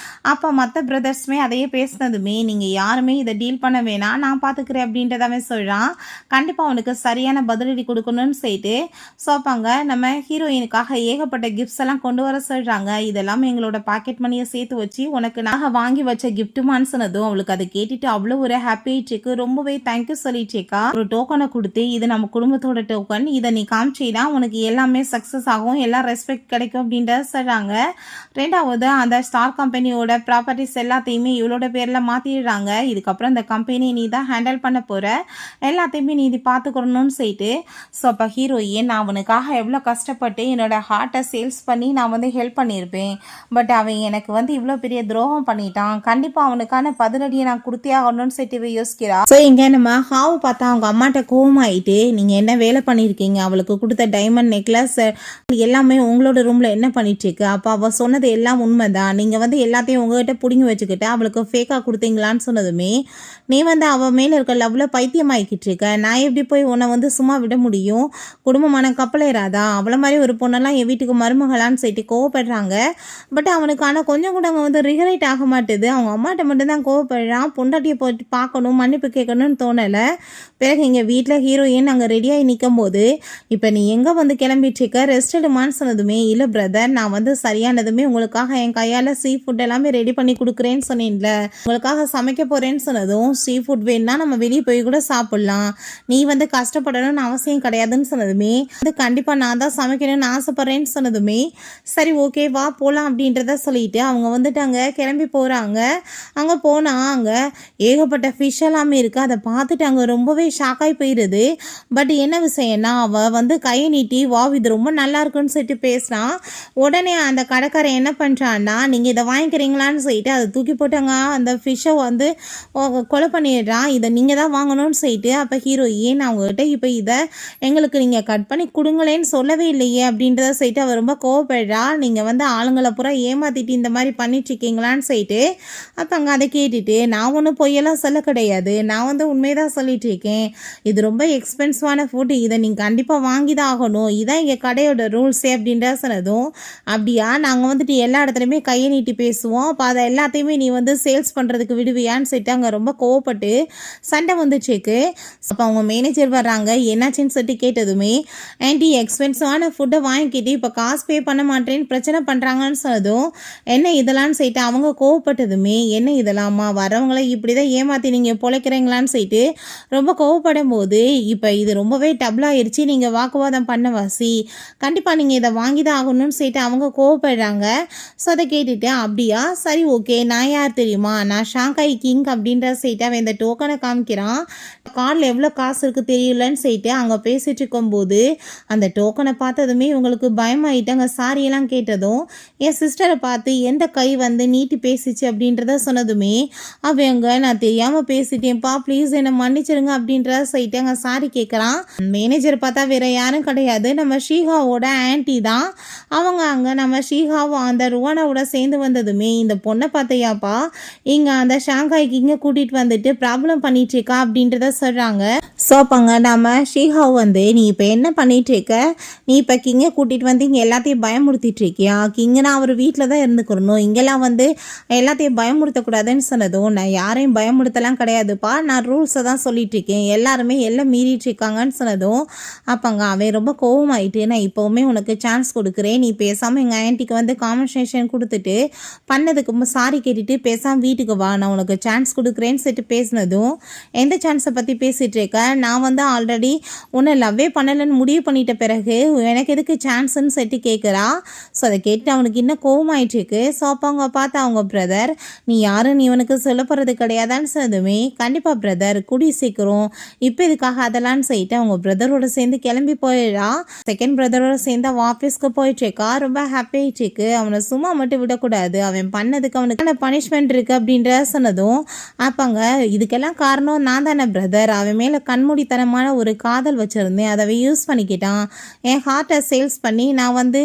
அப்போ மற்ற பிரதர்ஸுமே அதையே பேசினதுமே நீங்கள் யாருமே இதை டீல் பண்ண வேணாம், நான் பார்த்துக்கிறேன் அப்படின்றதாவே சொல்கிறான். கண்டிப்பாக அவனுக்கு சரியான பதிலடி கொடுக்கணும்னு சொல்லிட்டு. ஸோ அப்பாங்க நம்ம ஹீரோயினுக்காக ஏகப்பட்ட கிஃப்ட்ஸ் எல்லாம் கொண்டு வர சொல்கிறாங்க. இதெல்லாம் எங்களோட பாக்கெட் மணியை சேர்த்து வச்சு உனக்கு நாங்கள் வாங்கி வச்ச கிஃப்ட்டுமான்னு சொன்னதும் அவளுக்கு அதை கேட்டுட்டு அவ்வளோ ஒரு ஹாப்பி ஆயிடுச்சு, ரொம்பவே தேங்க்யூ சொல்லிட்டேக்கா. ஒரு டோக்கனை கொடுத்து இது நம்ம குடும்பத்தோட டோக்கன், இதை நீ காமிச்சினா உனக்கு எல்லாமே சக்ஸஸ் ஆகும், எல்லாம் ரெஸ்பெக்ட் கிடைக்கும் அப்படின்றத சொல்கிறாங்க. ரெண்டாவது அந்த ஸ்டார் கம்பெனியோட ப்ராப்பர்ட்டிஸ் எல்லாத்தையுமே இவளோட பேரில் மாற்றிடுறாங்க. இதுக்கப்புறம் இந்த கம்பெனி நீ தான் ஹேண்டில் பண்ண போகிற, எல்லாத்தையுமே நீ இது பார்த்துக்கணும்னு சொல்லிட்டு. ஸோ அப்போ ஹீரோயின் நான் அவனுக்காக எவ்வளோ கஷ்டப்பட்டு என்னோட ஹார்ட்டை சேல்ஸ் பண்ணி நான் ஹெல்ப் பண்ணியிருப்பேன், பட் அவன் எனக்கு இவ்வளோ பெரிய துரோகம் பண்ணிட்டான், கண்டிப்பாக அவனுக்கான பதிலடியை நான் கொடுத்தே ஆகணும்னு சொல்லிட்டு யோசிக்கிறா. ஸோ இங்கே நம்ம ஹாவு பார்த்தா அவங்க அம்மாட்ட கோவமாயிட்டு நீங்கள் என்ன வேலை பண்ணியிருக்கீங்க, அவளுக்கு கொடுத்த டைமண்ட் நெக்லஸ் எல்லாமே உங்களோட ரூமில் என்ன பண்ணிட்டுருக்கு, அப்போ அவள் சொன்னது எல்லாம் உண்மைதான், நீங்கள் எல்லாத்தையும் உங்ககிட்ட பிடிங்கி வச்சுக்கிட்டு அவளுக்கு ஃபேக்காக கொடுத்தீங்களான்னு சொன்னதுமே நீ அவள் மேலே இருக்க லவ்வில் பைத்தியமாகிக்கிட்டு இருக்க, நான் எப்படி போய் உன்னை சும்மா விட முடியும், குடும்பமான கப்பலேராதா, அவளை மாதிரி ஒரு பொண்ணெல்லாம் என் வீட்டுக்கு மருமகளான்னு சொல்லிட்டு கோவப்படுறாங்க. பட் அவனுக்கு ஆனால் கொஞ்சம் கூட அங்கே ரிகரைட் ஆக மாட்டுது, அவங்க அம்மாட்ட மட்டும்தான் கோவப்படுறான், பொண்டாட்டியை போட்டு பார்க்கணும் மன்னிப்பு கேட்கணும்னு தோணலை. பிறகு இங்கே வீட்டில் ஹீரோயின் அங்கே ரெடியாகி நிற்கும் போது இப்போ நீ எங்கே கிளம்பிட்டுருக்க, ரெஸ்ட் எடுமான்னு சொன்னதுமே இல்லை பிரதர் நான் சரியானதுமே உங்களுக்காக என் கையால் சீ ஃபுட் எல்லாமே ரெடி பண்ணி கொடுக்குறேன்னு சொன்னேன்ல, உங்களுக்காக சமைக்க போகிறேன்னு சொன்னதும் சீ ஃபுட் வேணுன்னா நம்ம வெளியே போய் கூட சாப்பிட்லாம், நீ கஷ்டப்படணும்னு அவசியம் கிடையாதுன்னு சொன்னதுமே கண்டிப்பாக நான் தான் சமைக்கணும்னு ஆசைப்பட்றேன்னு சொன்னதுமே சரி ஓகே வா போகலாம் அப்படின்றத சொல்லிட்டு அவங்க வந்துட்டாங்க, கிளம்பி போகிறாங்க. அங்கே போனால் அங்கே ஏகப்பட்ட ஃபிஷ் எல்லாமே இருக்குது, அதை பார்த்துட்டு அங்கே ரொம்பவே ஷாக்காகி போயிடுது. பட் என்ன விஷயம்னா அவள் கையை நீட்டி வா இது ரொம்ப நல்லா இருக்குன்னு சொல்லிட்டு பேசினான். உடனே அந்த கடைக்காரன் என்ன பண்ணுறான்னா நீங்கள் இதை வாங்கிக்கிறீங்களான்னு சொல்லிட்டு அதை தூக்கி போட்டாங்க, அந்த ஃபிஷ்ஷை கொலை பண்ணிடுறான், இதை நீங்கள் தான் வாங்கணும்னு சொல்லிட்டு. அப்போ ஹீரோயின் அவங்ககிட்ட இப்போ இதை எங்களுக்கு நீங்கள் கட் பண்ணி கொடுங்களேன்னு சொல்லவே இல்லையே அப்படின்றத சொல்லிட்டு அவர் ரொம்ப கோவப்படுறா, நீங்கள் ஆளுங்களை பூரா ஏமாற்றிட்டு இந்த மாதிரி பண்ணிட்டுருக்கீங்களான்னு சொல்லிட்டு. அப்போ அங்கே அதை கேட்டுட்டு நான் ஒன்றும் பொய்யெல்லாம் சொல்ல கிடையாது, நான் உண்மைதான் சொல்லிட்டு இருக்கேன், இது ரொம்ப எக்ஸ்பென்சிவான ஃபுட், இதை நீங்கள் கண்டிப்பாக வாங்க வாங்கி தான் ஆகணும், இதான் எங்கள் கடையோட ரூல்ஸே அப்படின்ற சொன்னதும், அப்படியா நாங்கள் வந்துட்டு எல்லா இடத்துலையுமே கையை நீட்டி பேசுவோம், அப்போ அதை எல்லாத்தையுமே நீ வந்து சேல்ஸ் பண்ணுறதுக்கு விடுவியான்னு சொல்லிட்டு அங்கே ரொம்ப கோவப்பட்டு சண்டை வந்துச்சுக்கு. அப்போ அவங்க மேனேஜர் வர்றாங்க, என்னாச்சுன்னு சொல்லிட்டு கேட்டதுமே, ஆன்ட்டி எக்ஸ்பென்சிவான ஃபுட்டை வாங்கிக்கிட்டு இப்போ காசு பே பண்ண மாட்டேன்னு பிரச்சனை பண்ணுறாங்கன்னு சொன்னதும், என்ன இதெல்லாம்னு சொல்லிட்டு அவங்க கோவப்பட்டதுமே, என்ன இதெல்லாமா வரவங்களை இப்படி தான் ஏமாற்றி நீங்கள் பொழைக்கிறீங்களான்னு சொல்லிட்டு ரொம்ப கோவப்படும் போது, இப்போ இது ரொம்பவே டபுள் ஆயிடுச்சு, நீங்கள் வாக்குவாதம் பண்ண வாசி, கண்டிப்பாக நீங்கள் இதை வாங்கி தான் ஆகணும்னு சொல்லிட்டு அவங்க கோவப்படுறாங்க. ஸோ அதை கேட்டுட்டு, அப்படியா சரி ஓகே, நான் யார் தெரியுமா, நான் ஷாங்காய் கிங் அப்படின்ற சொல்லிட்டு அவன் இந்த டோக்கனை காமிக்கிறான். கார்டில் எவ்வளோ காசு இருக்குது தெரியலன்னு சொல்லிட்டு அங்கே பேசிட்டு இருக்கும்போது அந்த டோக்கனை பார்த்ததுமே இவங்களுக்கு பயமாயிட்டு அங்கே சாரியெல்லாம் கேட்டதும், என் சிஸ்டரை பார்த்து எந்த கை வந்து நீட்டி பேசிச்சு அப்படின்றத சொன்னதுமே அவங்க, நான் தெரியாமல் பேசிட்டேன்ப்பா ப்ளீஸ் என்னை மன்னிச்சிருங்க அப்படின்றத சொல்லிட்டு அங்கே சாரி கேட்குறான். மேனேஜர் பார்த்தா வேற யாரும் கிடையாது, நம்ம ஷீஹாவோட ஆன்ட்டி தான். அவங்க அங்கே நம்ம ஷீஹாவும் அந்த ருவானாவோட சேர்ந்து வந்ததுமே, இந்த பொண்ணை பார்த்தையாப்பா இங்கே அந்த ஷாங்காய்க்கு இங்கே கூட்டிகிட்டு வந்துட்டு ப்ராப்ளம் பண்ணிட்டு இருக்கா அப்படின்றத சொல்கிறாங்க. ஸோ அப்போங்க நம்ம ஷீஹாவ் வந்து, நீ இப்போ என்ன பண்ணிட்டு இருக்க, நீ இப்போ கிங்கை கூட்டிகிட்டு வந்து இங்கே எல்லாத்தையும் பயமுறுத்திட்டு இருக்கியா, கிங்கன்னா அவர் வீட்டில் தான் இருந்துக்கிறணும், இங்கெல்லாம் வந்து எல்லாத்தையும் பயமுறுத்தக்கூடாதுன்னு சொன்னதும், நான் யாரையும் பயமுறுத்தலாம் கிடையாதுப்பா, நான் ரூல்ஸை தான் சொல்லிட்டு இருக்கேன், எல்லாருமே எல்லாம் மீறிட்டு இருக்காங்கன்னு சொன்னதும், அப்போங்க அவன் ரொம்ப கோவமாயிட்டு, நான் இப்போவுமே உனக்கு சான்ஸ் கொடுக்குறேன், நீ பேசாமல் எங்கள் ஆன்ட்டிக்கு வந்து காம்பன்சேஷன் கொடுத்துட்டு பண்ணதுக்கு சாரி கேட்டுட்டு பேசாமல் வீட்டுக்கு வா, நான் உனக்கு சான்ஸ் கொடுக்குறேன்னு சொல்லிட்டு பேசினதும், எந்த சான்ஸை பற்றி பேசிகிட்டு இருக்க, நான் வந்து ஆல்ரெடி உன்னை லவ்வே பண்ணலைன்னு முடிவு பண்ணிட்ட பிறகு எனக்கு எதுக்கு சான்ஸுன்னு சொல்லிட்டு கேட்குறா. ஸோ அதை கேட்டு அவனுக்கு இன்னும் கோவமாயிட்டுருக்கு. ஸோ அப்போ அவங்க பார்த்து அவங்க பிரதர், நீ யாரும் நீ உனக்கு சொல்ல போகிறது கிடையாதான்னு சொன்னதுமே, கண்டிப்பாக பிரதர் கூடி சீக்கிரம் இப்போ இதுக்காக அதெல்லாம்னு சொல்லிட்டு அவங்க பிரதரோட சேர்ந்து கிளம்பி போயிடா. செகண்ட் பிரதரோட சேர்ந்து அவன் ஆஃபீஸ்க்கு போயிட்டுருக்கா. ரொம்ப ஹாப்பி ஆயிட்டுருக்கு. அவனை சும்மா மட்டும் விடக்கூடாது, அவன் பண்ணதுக்கு அவனுக்கு பனிஷ்மெண்ட் இருக்குது அப்படின்ற சொன்னதும், அப்போங்க இதுக்கெல்லாம் காரணம் நான் தானே பிரதர், அவன் மேலே கண்மூடித்தனமான ஒரு காதல் வச்சுருந்தேன், அதை யூஸ் பண்ணிக்கிட்டான், என் ஹார்ட்டை சேல்ஸ் பண்ணி நான் வந்து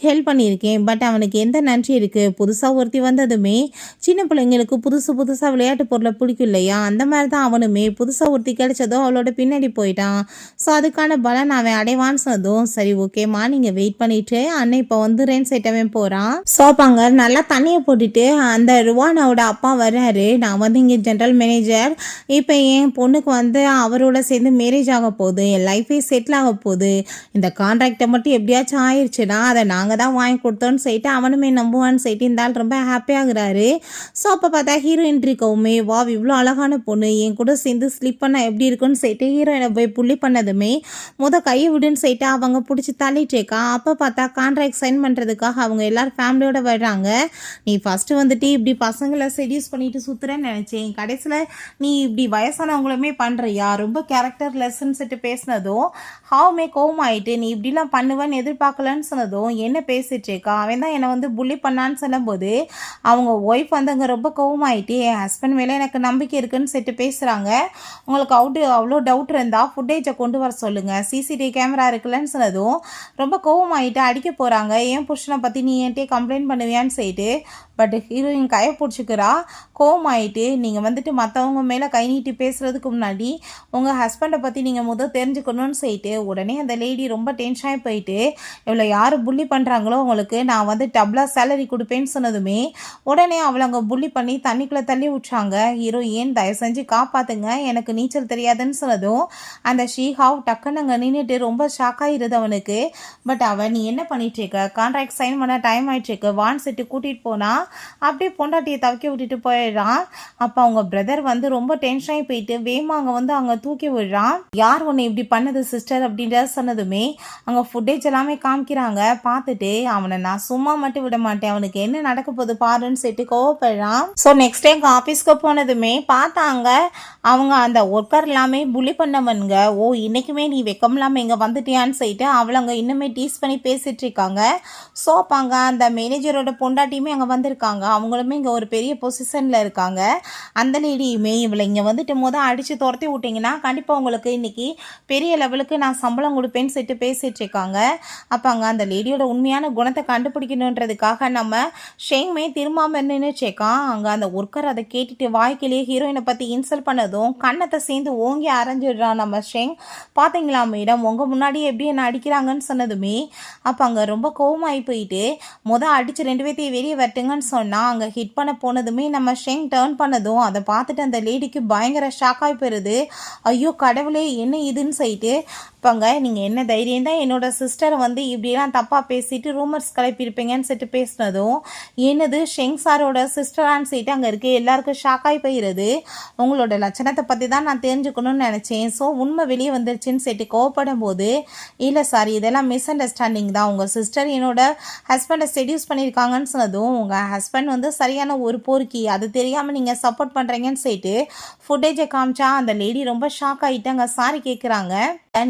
ஹெல்ப் பண்ணியிருக்கேன், பட் அவனுக்கு எந்த நன்றி இருக்குது, புதுசாக ஒருத்தி வந்ததுமே சின்ன பிள்ளைங்களுக்கு புதுசாக விளையாட்டு பொருளை பிடிக்கும் இல்லையா, அந்த மாதிரி தான் அவனுமே புதுசாக ஒருத்தி கிடைச்சதோ அவளோட பின்னாடி போயிட்டான். ஸோ அதுக்கான பலன் அவன் அடைவான்னு சொன்னதும், சரி ஓகேம்மா நீங்கள் வெயிட் பண்ணிவிட்டு அண்ணன் இப்போ வந்துடுறேன்னு சொல்லிட்டவே போகிறான். ஸோ அப்பாங்க நல்லா தண்ணியை போட்டுட்டு அந்த ருவானாவோட அப்பா வர்றாரு, நான் வந்து இங்கே ஜென்ரல் மேனேஜர், இப்போ என் பொண்ணுக்கு வந்து அவரோட சேர்ந்து மேரேஜ் ஆக போகுது, என் லைஃபே செட்டில் ஆக போகுது, இந்த கான்ட்ராக்டை மட்டும் எப்படியாச்சும் ஆயிடுச்சுன்னா அதை நாங்கள் தான் வாங்கி கொடுத்தோன்னு சொல்லிட்டு அவனுமே நம்புவான்னு சொல்லிட்டு இந்த ஆள் ரொம்ப ஹாப்பியாகிறாரு. ஸோ அப்போ பார்த்தா ஹீரோயின் இருக்கவுமே, வா இவ்வளோ அழகான பொண்ணு என் கூட சேர்ந்து ஸ்லிப் பண்ணால் எப்படி இருக்குன்னு சொல்லிட்டு ஹீரோயினை போய் புள்ளி பண்ணதுமே கையை விடுன்னு சொல்லிட்டு அவங்க பிடிச்சி தள்ளிட்டேக்கா. அப்போ பார்த்தா கான்ட்ராக்ட் சைன் பண்ணுறதுக்காக அவங்க எல்லாரும் ஃபேமிலியோட வர்றாங்க. நீ ஃபஸ்ட்டு வந்துட்டு இப்படி பசங்களை செடியூஸ் பண்ணிட்டு சுற்றுறேன்னு நினச்சேன், கடைசியில் நீ இப்படி வயசானவங்களுமே பண்ணுறியா, ரொம்ப கேரக்டர் லெஸ்ன்னு சொல்லிட்டு பேசினதும் ஹாவுமே கோவமாயிட்டு, நீ இப்படிலாம் பண்ணுவேன்னு எதிர்பார்க்கலன்னு சொன்னதும், என்ன பேசிட்டு இருக்கா, அவன் தான் என்னை வந்து புள்ளி பண்ணான்னு சொல்லும்போது அவங்க ஒய்ஃப் வந்து அங்கே ரொம்ப கோவமாயிட்டு, என் ஹஸ்பண்ட் மேலே எனக்கு நம்பிக்கை இருக்குன்னு சொல்லிட்டு பேசுகிறாங்க, உங்களுக்கு அவ்வளோ டவுட் இருந்தால் ஃபுட்டேஜை கொண்டு வர சொல்லுங்கள், சிசிடிவி கேமரா இருக்குல்லன்னு சொன்னதும் ரொம்ப கோவமாயிட்டு அடிக்க போகிறாங்க. என் புருஷனை பற்றி நீ என்கிட்ட கம்ப்ளைண்ட் பண்ணுவியான்னு சொல்லிட்டு, பட் ஹீரோயின் கையை பிடிச்சிக்கிறா. கோவமாயிட்டு, நீங்கள் வந்துட்டு மற்றவங்க மேலே கை நீட்டி பேசுகிறதுக்கு முன்னாடி உங்கள் ஹஸ்பண்டை பற்றி நீங்கள் தெரிஞ்சுக்கணும்னு சொல்லிட்டு உடனே அந்த லேடி ரொம்ப டென்ஷனாகி போயிட்டு, இவ்வளோ யார் புள்ளி பண்ணுறாங்களோ உங்களுக்கு நான் வந்து டபுளாக சேலரி கொடுப்பேன்னு சொன்னதுமே உடனே அவளை அங்கே புள்ளி பண்ணி தண்ணிக்குள்ளே தள்ளி விட்றாங்க. ஹீரோயின் தயவு செஞ்சு காப்பாற்றுங்க, எனக்கு நீச்சல் தெரியாதுன்னு சொன்னதும் அந்த ஷீஹாவ் டக்குன்னு அங்கே நின்றுட்டு ரொம்ப ஷாக்காகிருது அவனுக்கு. பட் அவன், நீ என்ன பண்ணிட்டுருக்க, கான்ட்ராக்ட் சைன் பண்ண டைம் ஆகிட்டுருக்கு வான்னு சொல்லிட்டு கூட்டிகிட்டு போனால் அப்படியே பொண்டாட்டியை தவிக்க விட்டுட்டு போயிடுறான். அப்போ அவங்க பிரதர் வந்து ரொம்ப டென்ஷனாகி போயிட்டு வேமா அங்கே தூக்கி விடுறான். யார் ஒன்று இப்படி பண்ணது சிஸ்டர் அப்படின்றத சொன்னதுமே அங்கே ஃபுட்டேஜ் எல்லாமே காமிக்கிறாங்க. பார்த்துட்டு அவனை நான் சும்மா மட்டும் விட மாட்டேன், அவனுக்கு என்ன நடக்க போகுது பாருன்னு சொல்லிட்டு கோவப்படுறான். ஸோ நெக்ஸ்ட் டைம் ஆஃபீஸ்க்கு போனதுமே பார்த்தாங்க அவங்க அந்த ஒர்க்கர் எல்லாமே புள்ளி பண்ணவனுங்க. ஓ இன்னைக்குமே நீ வெக்கம் இல்லாமல் இங்கே வந்துட்டியான்னு சொல்லிட்டு அவளங்க இன்னுமே டீஸ் பண்ணி பேசிட்டு இருக்காங்க. ஸோ அப்பாங்க அந்த மேனேஜரோட பொண்டாட்டியுமே அங்கே வந்திருக்காங்க, அவங்களுமே இங்கே ஒரு பெரிய பொசிஷனில் இருக்காங்க. அந்த லேடியுமே இவளை இங்கே வந்துட்டு அடித்து துரத்தி விட்டிங்கன்னா கண்டிப்பாக கண்டிப்பாக உங்களுக்கு இன்றைக்கி பெரிய லெவலுக்கு நான் சம்பளம் கொடுப்பேன்னு சொல்லிட்டு பேசிகிட்டு இருக்காங்க. அப்போ அங்கே அந்த லேடியோட உண்மையான குணத்தை கண்டுபிடிக்கணுன்றதுக்காக நம்ம ஷெங்மே திரும்பாமல் நின்றுச்சேக்கான். அங்கே அந்த ஒர்க்கர் அதை கேட்டுட்டு வாய்க்கிலேயே ஹீரோயினை பற்றி இன்சல்ட் பண்ணதும் கன்னத்தை சேர்ந்து ஓங்கி அரைஞ்சிடுறான் நம்ம ஷெங். பார்த்தீங்களா மேடம், உங்கள் முன்னாடி எப்படி என்ன அடிக்கிறாங்கன்னு சொன்னதுமே அப்போ அங்கே ரொம்ப கோவமாகி போயிட்டு அடித்து 2 பேர்த்தையும் வெளியே வரட்டுங்கன்னு சொன்னால் அங்கே ஹிட் பண்ண போனதுமே நம்ம ஷெங் டேர்ன் பண்ணதும் அதை பார்த்துட்டு அந்த லேடிக்கு பயங்கர ஷாக்காகி போயிடுது. ஐயோ கடவுளே, என்ன இதுன்னு சொல்லிட்டு இப்போங்க நீங்கள் என்ன தைரியம் தான் என்னோட சிஸ்டரை வந்து இப்படிலாம் தப்பாக பேசிட்டு ரூமர்ஸ் கிளப்பியிருப்பீங்கன்னு சொல்லிட்டு பேசினதும் என்னது ஷெங் சாரோட சிஸ்டரான்னு சொல்லிட்டு அங்கே இருக்க எல்லாருக்கும் ஷாக்காகி போயிடுது. உங்களோட லட்சணத்தை பற்றி தான் நான் தெரிஞ்சுக்கணும்னு நினச்சேன். ஸோ உண்மை வெளியே வந்துருச்சுன்னு சொல்லிட்டு கோவப்படும் போது இல்லை சார், இதெல்லாம் மிஸ் அண்டர்ஸ்டாண்டிங் தான். உங்கள் சிஸ்டர் என்னோட ஹஸ்பண்டை செடியூஸ் பண்ணியிருக்காங்கன்னு சொன்னதும் உங்கள் ஹஸ்பண்ட் வந்து சரியான ஒரு போர்க்கி, அது தெரியாமல் நீங்கள் சப்போர்ட் பண்ணுறீங்கன்னு சொல்லிட்டு ஃபுட்டேஜை காமிச்சா அந்த லேடி ரொம்ப ஷாக் ஆகிட்டாங்க. சாரி கேட்குறாங்க.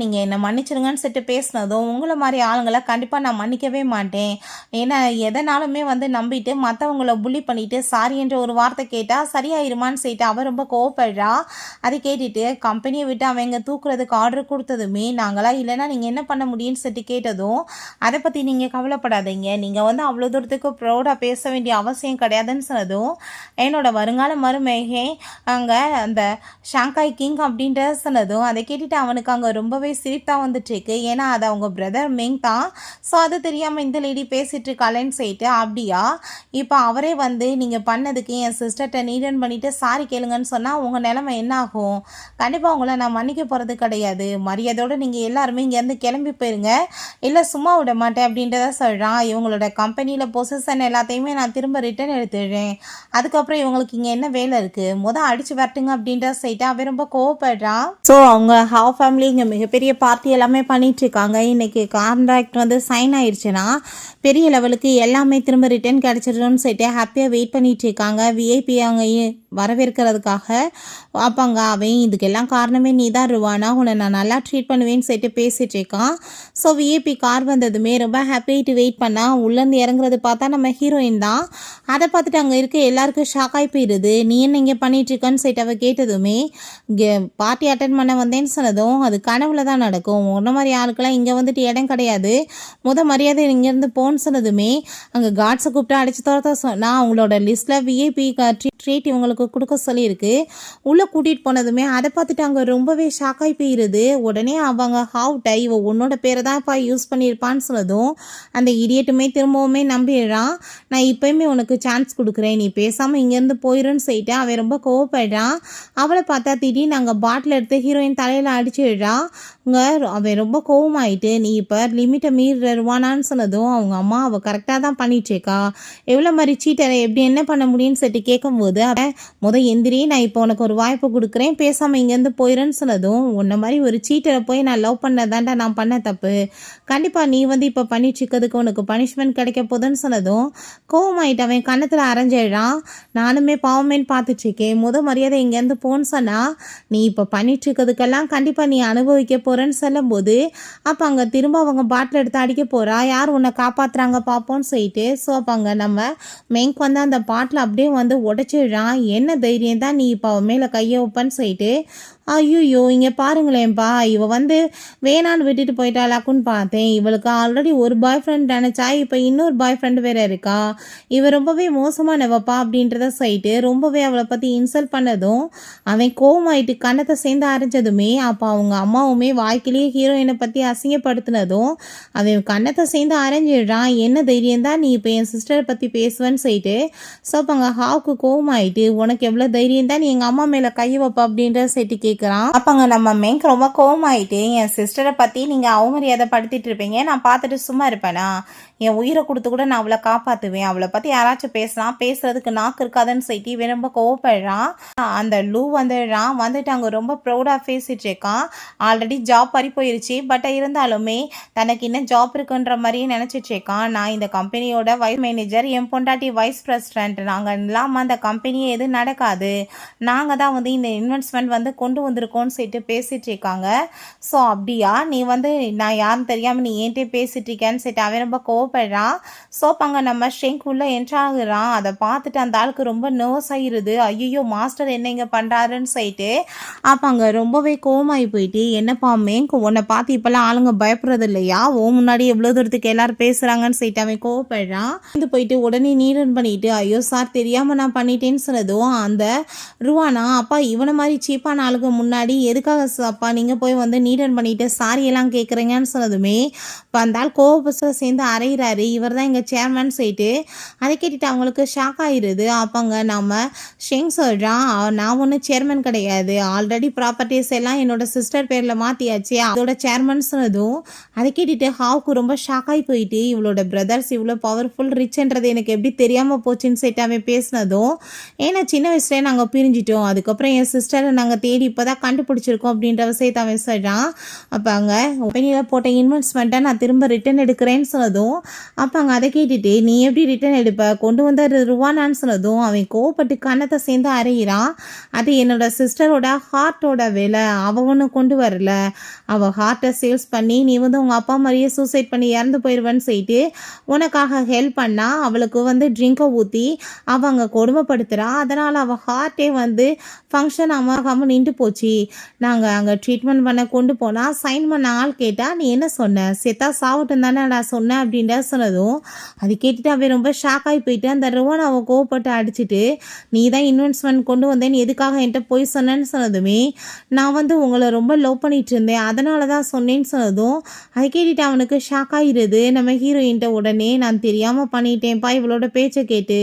நீங்கள் என்னை மன்னிச்சிருங்கன்னு சொல்லிட்டு பேசினதும் உங்களை மாதிரி ஆளுங்களை கண்டிப்பாக நான் மன்னிக்கவே மாட்டேன். ஏன்னா எதனாலுமே வந்து நம்பிட்டு மற்றவங்கள புள்ளி பண்ணிவிட்டு சாரி என்ற ஒரு வார்த்தை கேட்டால் சரியாயிருமான்னு சொல்லிட்டு அவள் ரொம்ப கோவப்படுறா. அதை கேட்டுட்டு கம்பெனியை விட்டு அவங்க தூக்குறதுக்கு ஆர்டர் கொடுத்ததுமே நாங்களாம் இல்லைன்னா நீங்கள் என்ன பண்ண முடியும்னு சொல்லிட்டு கேட்டதும் அதை பற்றி நீங்கள் கவலைப்படாதீங்க, நீங்கள் வந்து அவ்வளோ தூரத்துக்கு ப்ரௌடாக பேச வேண்டிய அவசியம் கிடையாதுன்னு சொன்னதும் என்னோட வருங்கால மருமகே அங்கே அந்த ஷாங்காய் கிங் அப்படின்ற சொன்னதும் அதை கேட்டுட்டு அவனுக்கு அங்கே ரொம்பவே சிரிப்பா வந்துட்டுருக்கு. ஏன்னா அது அவங்க பிரதர் மெங் தான். ஸோ அது தெரியாமல் இந்த லேடி பேசிகிட்டு இருக்காளேன்னு சொல்லிட்டு அப்படியா இப்போ அவரே வந்து நீங்கள் பண்ணதுக்கு என் சிஸ்டர்கிட்ட நீடன் பண்ணிவிட்டு சாரி கேளுங்கன்னு சொன்னால் உங்கள் நிலைமை என்ன ஆகும்? கண்டிப்பாக உங்களை நான் மன்னிக்க போகிறது கிடையாது. மரியாதையோடு நீங்கள் எல்லாருமே இங்கேருந்து கிளம்பி போயிருங்க, இல்லை சும்மா விட மாட்டேன் அப்படின்றத சொல்கிறான். இவங்களோட கம்பெனியில் பொசிஷன் எல்லாத்தையுமே நான் திரும்ப ரிட்டர்ன் எடுத்துடுறேன். அதுக்கப்புறம் இவங்களுக்கு இங்கே என்ன வேலை இருக்குது, அடித்து வரட்டுங்க அப்படின்ற சொல்லிட்டு அவன் ரொம்ப கோவப்படுறான். ஸோ அவங்க ஹாஃப் ஃபேமிலி இங்கே மிகப்பெரிய பார்ட்டி எல்லாமே பண்ணிகிட்ருக்காங்க. இன்றைக்கி கான்ட்ராக்ட் வந்து சைன் ஆயிடுச்சுன்னா பெரிய லெவலுக்கு எல்லாமே திரும்ப ரிட்டர்ன் கிடச்சிடும்னு சொல்லிட்டு ஹாப்பியாக வெயிட் பண்ணிகிட்ருக்காங்க விஐபி அவங்க வரவேற்கிறதுக்காக. அப்போங்க அவன் இதுக்கெல்லாம் காரணமே நீ தான் ருவானா, உன்னை நான் நல்லா ட்ரீட் பண்ணுவேன்னு சொல்லிட்டு பேசிகிட்டு இருக்கான். ஸோ விஐபி கார் வந்ததுமே ரொம்ப ஹாப்பியாகிட்டு வெயிட் பண்ணால் உள்ளேருந்து இறங்குறது பார்த்தா நம்ம ஹீரோயின் தான். அதை பார்த்துட்டு அங்கே இருக்க எல்லாருக்கும் ஷாக் ஆகி போயிடுது. நீ என்ன இங்கே பண்ணிகிட்ருக்கன்னு சொல்லிட்டு அவள் கேட்டதுமே இங்கே பார்ட்டி அட்டன் பண்ண வந்தேன்னு சொன்னதும் அது கனவுல தான் நடக்கும், உன்ன மாதிரி ஆளுக்கெல்லாம் இங்கே வந்துட்டு இடம் கிடையாது, மரியாதை இங்கேருந்து போன்னு சொன்னதுமே அங்கே கார்ட்ஸை கூப்பிட்டு அடிச்சு துரத்த சொன்னால் அவங்களோட லிஸ்ட்டில் விஐபி ட்ரீட் இவங்களுக்கு கொடுக்க சொல்லியிருக்கு. உள்ளே கூட்டிகிட்டு போனதுமே அதை பார்த்துட்டு அங்கே ரொம்பவே ஷாக்காகி போயிடுது. உடனே அவங்க ஹவுட்டை இவ உன்னோட பேரை தான் இப்போ யூஸ் பண்ணியிருப்பான்னு சொன்னதும் அந்த இடியட்டுமே திரும்பவுமே நம்பிடுறான். நான் இப்போயுமே உனக்கு சான்ஸ் கொடுக்குறேன், நீ பேசாமல் இங்கேருந்து போயிடுன்னு சொல்லிட்டு அவன் ரொம்ப கோவப்படுறான். அவளை பார்த்தா திடீர்னு அங்கே பாட்டில் எடுத்து ஹீரோயின் தலையில் அடிச்சிடுறான். அவன் ரொம்ப கோவமாயிட்டு நீ இப்போ லிமிட்டை மீறுவானான்னு சொன்னதும் அவங்க அம்மா அவள் கரெக்டாக தான் பண்ணிட்டுருக்கா, எவ்வளோ மாதிரி சீட்டரை எப்படி என்ன பண்ண முடியும்னு சொல்லிட்டு கேட்கும்போது அவன் எந்திரி, நான் இப்போ உனக்கு ஒரு வாய்ப்பு கொடுக்குறேன், பேசாமல் இங்கேருந்து போயிடுன்னு சொன்னதும் உன்ன மாதிரி ஒரு சீட்டரை போய் நான் லவ் பண்ணதாண்டா நான் பண்ண தப்பு, கண்டிப்பாக நீ வந்து இப்போ பண்ணிட்டுருக்கிறதுக்கு உனக்கு பனிஷ்மெண்ட் கிடைக்க போதுன்னு சொன்னதும் கோவமாயிட்டு அவன் கன்னத்தில் அரைஞ்சிடுறான். நானுமே பாவமேன்னு பார்த்துட்ருக்கேன், மரியாதை இங்கேருந்து போன்னு சொன்னால் நீ இப்போ பண்ணிட்டுருக்கிறதுக்கெல்லாம் கண்டிப்பாக நீ அனுபவிக்க போகிறேன்னு சொல்லும்போது அப்போ அங்கே திரும்ப அவங்க பாட்டில் எடுத்து அடிக்க போகிறா. யார் உன்னை காப்பாற்றுறாங்க பார்ப்போன்னு சொல்லிட்டு. ஸோ அப்போ அங்கே நம்ம மெங்க் வந்து அந்த பாட்டில் அப்படியே வந்து உடச்சிடுறான். என்ன தைரியம் தான் நீ இப்போ அவன் மேலே கையை வைப்பன்னு சொல்லிட்டு. ஐயோ இங்கே பாருங்களேன்ப்பா, இவள் வந்து வேணான்னு விட்டுட்டு போயிட்டாளாக்குன்னு பார்த்தேன், இவளுக்கு ஆல்ரெடி ஒரு பாய் ஃப்ரெண்ட் நினச்சா இப்போ இன்னொரு பாய் ஃப்ரெண்டு வேறு இருக்கா, இவள் ரொம்பவே மோசமானவப்பா அப்படின்றத சொல்லிட்டு ரொம்பவே அவளை பற்றி இன்சல்ட் பண்ணதும் அவன் கோவமாயிட்டு கன்னத்தை சேர்ந்து அரைஞ்சதுமே அப்போ அவங்க அம்மாவுமே வாழ்க்கையிலேயே ஹீரோயினை பற்றி அசிங்கப்படுத்தினதும் அவன் கன்னத்தை சேர்ந்து அரைஞ்சிடுறான். என்ன தைரியம் தான் நீ இப்போ என் சிஸ்டரை பற்றி பேசுவேன்னு சொல்லிட்டு. ஸோ அப்போ அங்கே ஹாவுக்கு கோவமாயிட்டு உனக்கு எவ்வளோ தைரியம் தான் நீ எங்கள் அம்மா மேலே கை வைப்பா அப்படின்ற சொல்லிட்டு கேட்குறான். அப்போங்க நம்ம மெங்க் ரொம்ப கோவமாயிட்டு என் சிஸ்டரை பற்றி நீங்கள் அவமரியாதை படுத்திட்டு இருப்பீங்க, நான் பார்த்துட்டு சும்மா இருப்பேனா, என் உயிரை கொடுத்து கூட நான் அவளை காப்பாற்றுவேன், அவளை பற்றி யாராச்சும் பேசலாம், பேசுறதுக்கு நாக்கு இருக்காதுன்னு சொல்லிட்டு இவன் ரொம்ப கோவப்படுறான். அந்த லூ வந்துட்டு அங்கே ரொம்ப ப்ரௌடாக பேசிட்டு இருக்கான். ஆல்ரெடி ஜாப் பறி போயிருச்சு, பட் இருந்தாலுமே தனக்கு இன்னும் ஜாப் இருக்குன்ற மாதிரியே நினச்சிட்டு இருக்கான். நான் இந்த கம்பெனியோட வைஸ் மேனேஜர், என் பொண்டாட்டி வைஸ் பிரசிடென்ட், நாங்கள் இல்லாமல் அந்த கம்பெனியே எதுவும் நடக்காது, நாங்கள் தான் வந்து இந்த இன்வெஸ்ட்மெண்ட் வந்து கொண்டு வந்திருக்கோன்னு சொல்லிட்டு பேசிகிட்டு இருக்காங்க. ஸோ அப்படியா, நீ வந்து நான் யாருன்னு தெரியாமல் நீ ஏன்ட்டே பேசிகிட்டு இருக்கேன்னு சொல்லிட்டு அவன் ரொம்ப கோவப்படுறான். ஸோ அங்கே நம்ம ஷெங்க் உள்ளே என்ட்ராகுறான். அதை பார்த்துட்டு அந்த ஆளுக்கு ரொம்ப நர்வஸ் ஆகிடுது. ஐயோ மாஸ்டர் என்ன இங்கே பண்ணுறாருன்னு சொல்லிட்டு அப்போ அங்கே ரொம்பவே கோவமாகி போயிட்டு, என்னப்பா மேங்க் உன்னை பார்த்து இப்போல்லாம் ஆளுங்க பயப்படுறது இல்லையா, ஓ முன்னாடி எவ்வளோ தூரத்துக்கு எல்லாரும் பேசுகிறாங்கன்னு சொல்லிட்டு அவன் கோவப்படுறான். இது போயிட்டு உடனே நீரன் பண்ணிட்டு, ஐயோ சார் தெரியாமல் நான் பண்ணிட்டேன்னு சொன்னதும் அந்த ருவானா, அப்பா இவனை மாதிரி சீப்பான ஆளுங்க முன்னாடி எதுக்காக அப்பா நீங்கள் போய் வந்து நீடன் பண்ணிட்டு சாரி எல்லாம் கேட்குறீங்கன்னு சொன்னதுமே இப்போ அந்த ஆள் கோவப்பச சேர்ந்து அறையிறாரு. இவர் தான் எங்கள் சேர்மன் சொல்லிட்டு அதை கேட்டுட்டு அவங்களுக்கு ஷாக் ஆகிடுது. அப்போங்க நம்ம ஷெங் சொல்கிறான், நான் ஒன்றும் சேர்மன் கிடையாது, ஆல்ரெடி ப்ராப்பர்ட்டிஸ் எல்லாம் என்னோட சிஸ்டர் பேரில் மாற்றியாச்சு, அதோட சேர்மன் சொன்னதும் அதை கேட்டுட்டு ஹாவுக்கு ரொம்ப ஷாக் ஆகி போயிட்டு, இவளோட பிரதர்ஸ் இவ்வளோ பவர்ஃபுல் ரிச்ன்றது எனக்கு எப்படி தெரியாமல் போச்சுன்னு சொல்லிட்டு அவன் பேசினதும், ஏன்னா சின்ன வயசுலேயே நாங்கள் பிரிஞ்சிட்டோம், அதுக்கப்புறம் என் சிஸ்டரை நாங்கள் தேடி இப்போ தான் கண்டுபிடிச்சிருக்கோம் அப்படின்ற விஷயத்தை அவன் சொல்கிறான். அப்போ அங்கே கம்பெனியில் போட்ட இன்வெஸ்ட்மெண்ட்டை நான் திரும்ப ரிட்டர்ன் எடுக்கிறேன்னு சொன்னதும் அப்போ அங்கே அதை கேட்டுட்டு, நீ எப்படி ரிட்டர்ன் எடுப்ப, கொண்டு வந்த ருவானான்னு சொன்னதும் அவன் கோவப்பட்டு கன்னத்தை சேர்ந்து அறையிறான். அது என்னோட சிஸ்டரோட ஹார்ட்டோட வேலை, அவள் ஒன்றும் கொண்டு வரல, அவள் ஹார்ட்டை சேல்ஸ் பண்ணி நீ வந்து உங்கள் அப்பா மாதிரியே சூசைட் பண்ணி இறந்து போயிடுவேன்னு சொல்லிட்டு உனக்காக ஹெல்ப் பண்ணா, அவளுக்கு வந்து ட்ரிங்கை ஊற்றி அவள் அங்கே கொடுமைப்படுத்துகிறா, அதனால் அவள் ஹார்ட்டே வந்து ஃபங்க்ஷன் ஆகாமல் நின்று போச்சு. நாங்கள் அங்கே ட்ரீட்மெண்ட் பண்ண கொண்டு போனால் சைன் பண்ண ஆள் கேட்டால் நீ என்ன சொன்ன, செத்தா சாவட்டும் தானே நான் சொன்னேன் அப்படின்ற சொன்னதும் அது கேட்டுட்டு அவன் ரொம்ப ஷாக் ஆகி போயிட்டு அந்த ருவான் அவன் கோவப்பட்டு அடிச்சுட்டு, நீ தான் இன்வெஸ்ட்மெண்ட் கொண்டு வந்தேன்னு எதுக்காக என்கிட்ட போய் சொன்னேன்னு சொன்னதுமே, நான் வந்து உங்களை ரொம்ப லவ் பண்ணிட்டு இருந்தேன் அதனால தான் சொன்னேன்னு சொன்னதும் அதை கேட்டுட்டு அவனுக்கு ஷாக் ஆகிடுது. நம்ம ஹீரோயின்ட்ட உடனே நான் தெரியாமல் பண்ணிட்டேன்ப்பா, இவளோட பேச்சை கேட்டு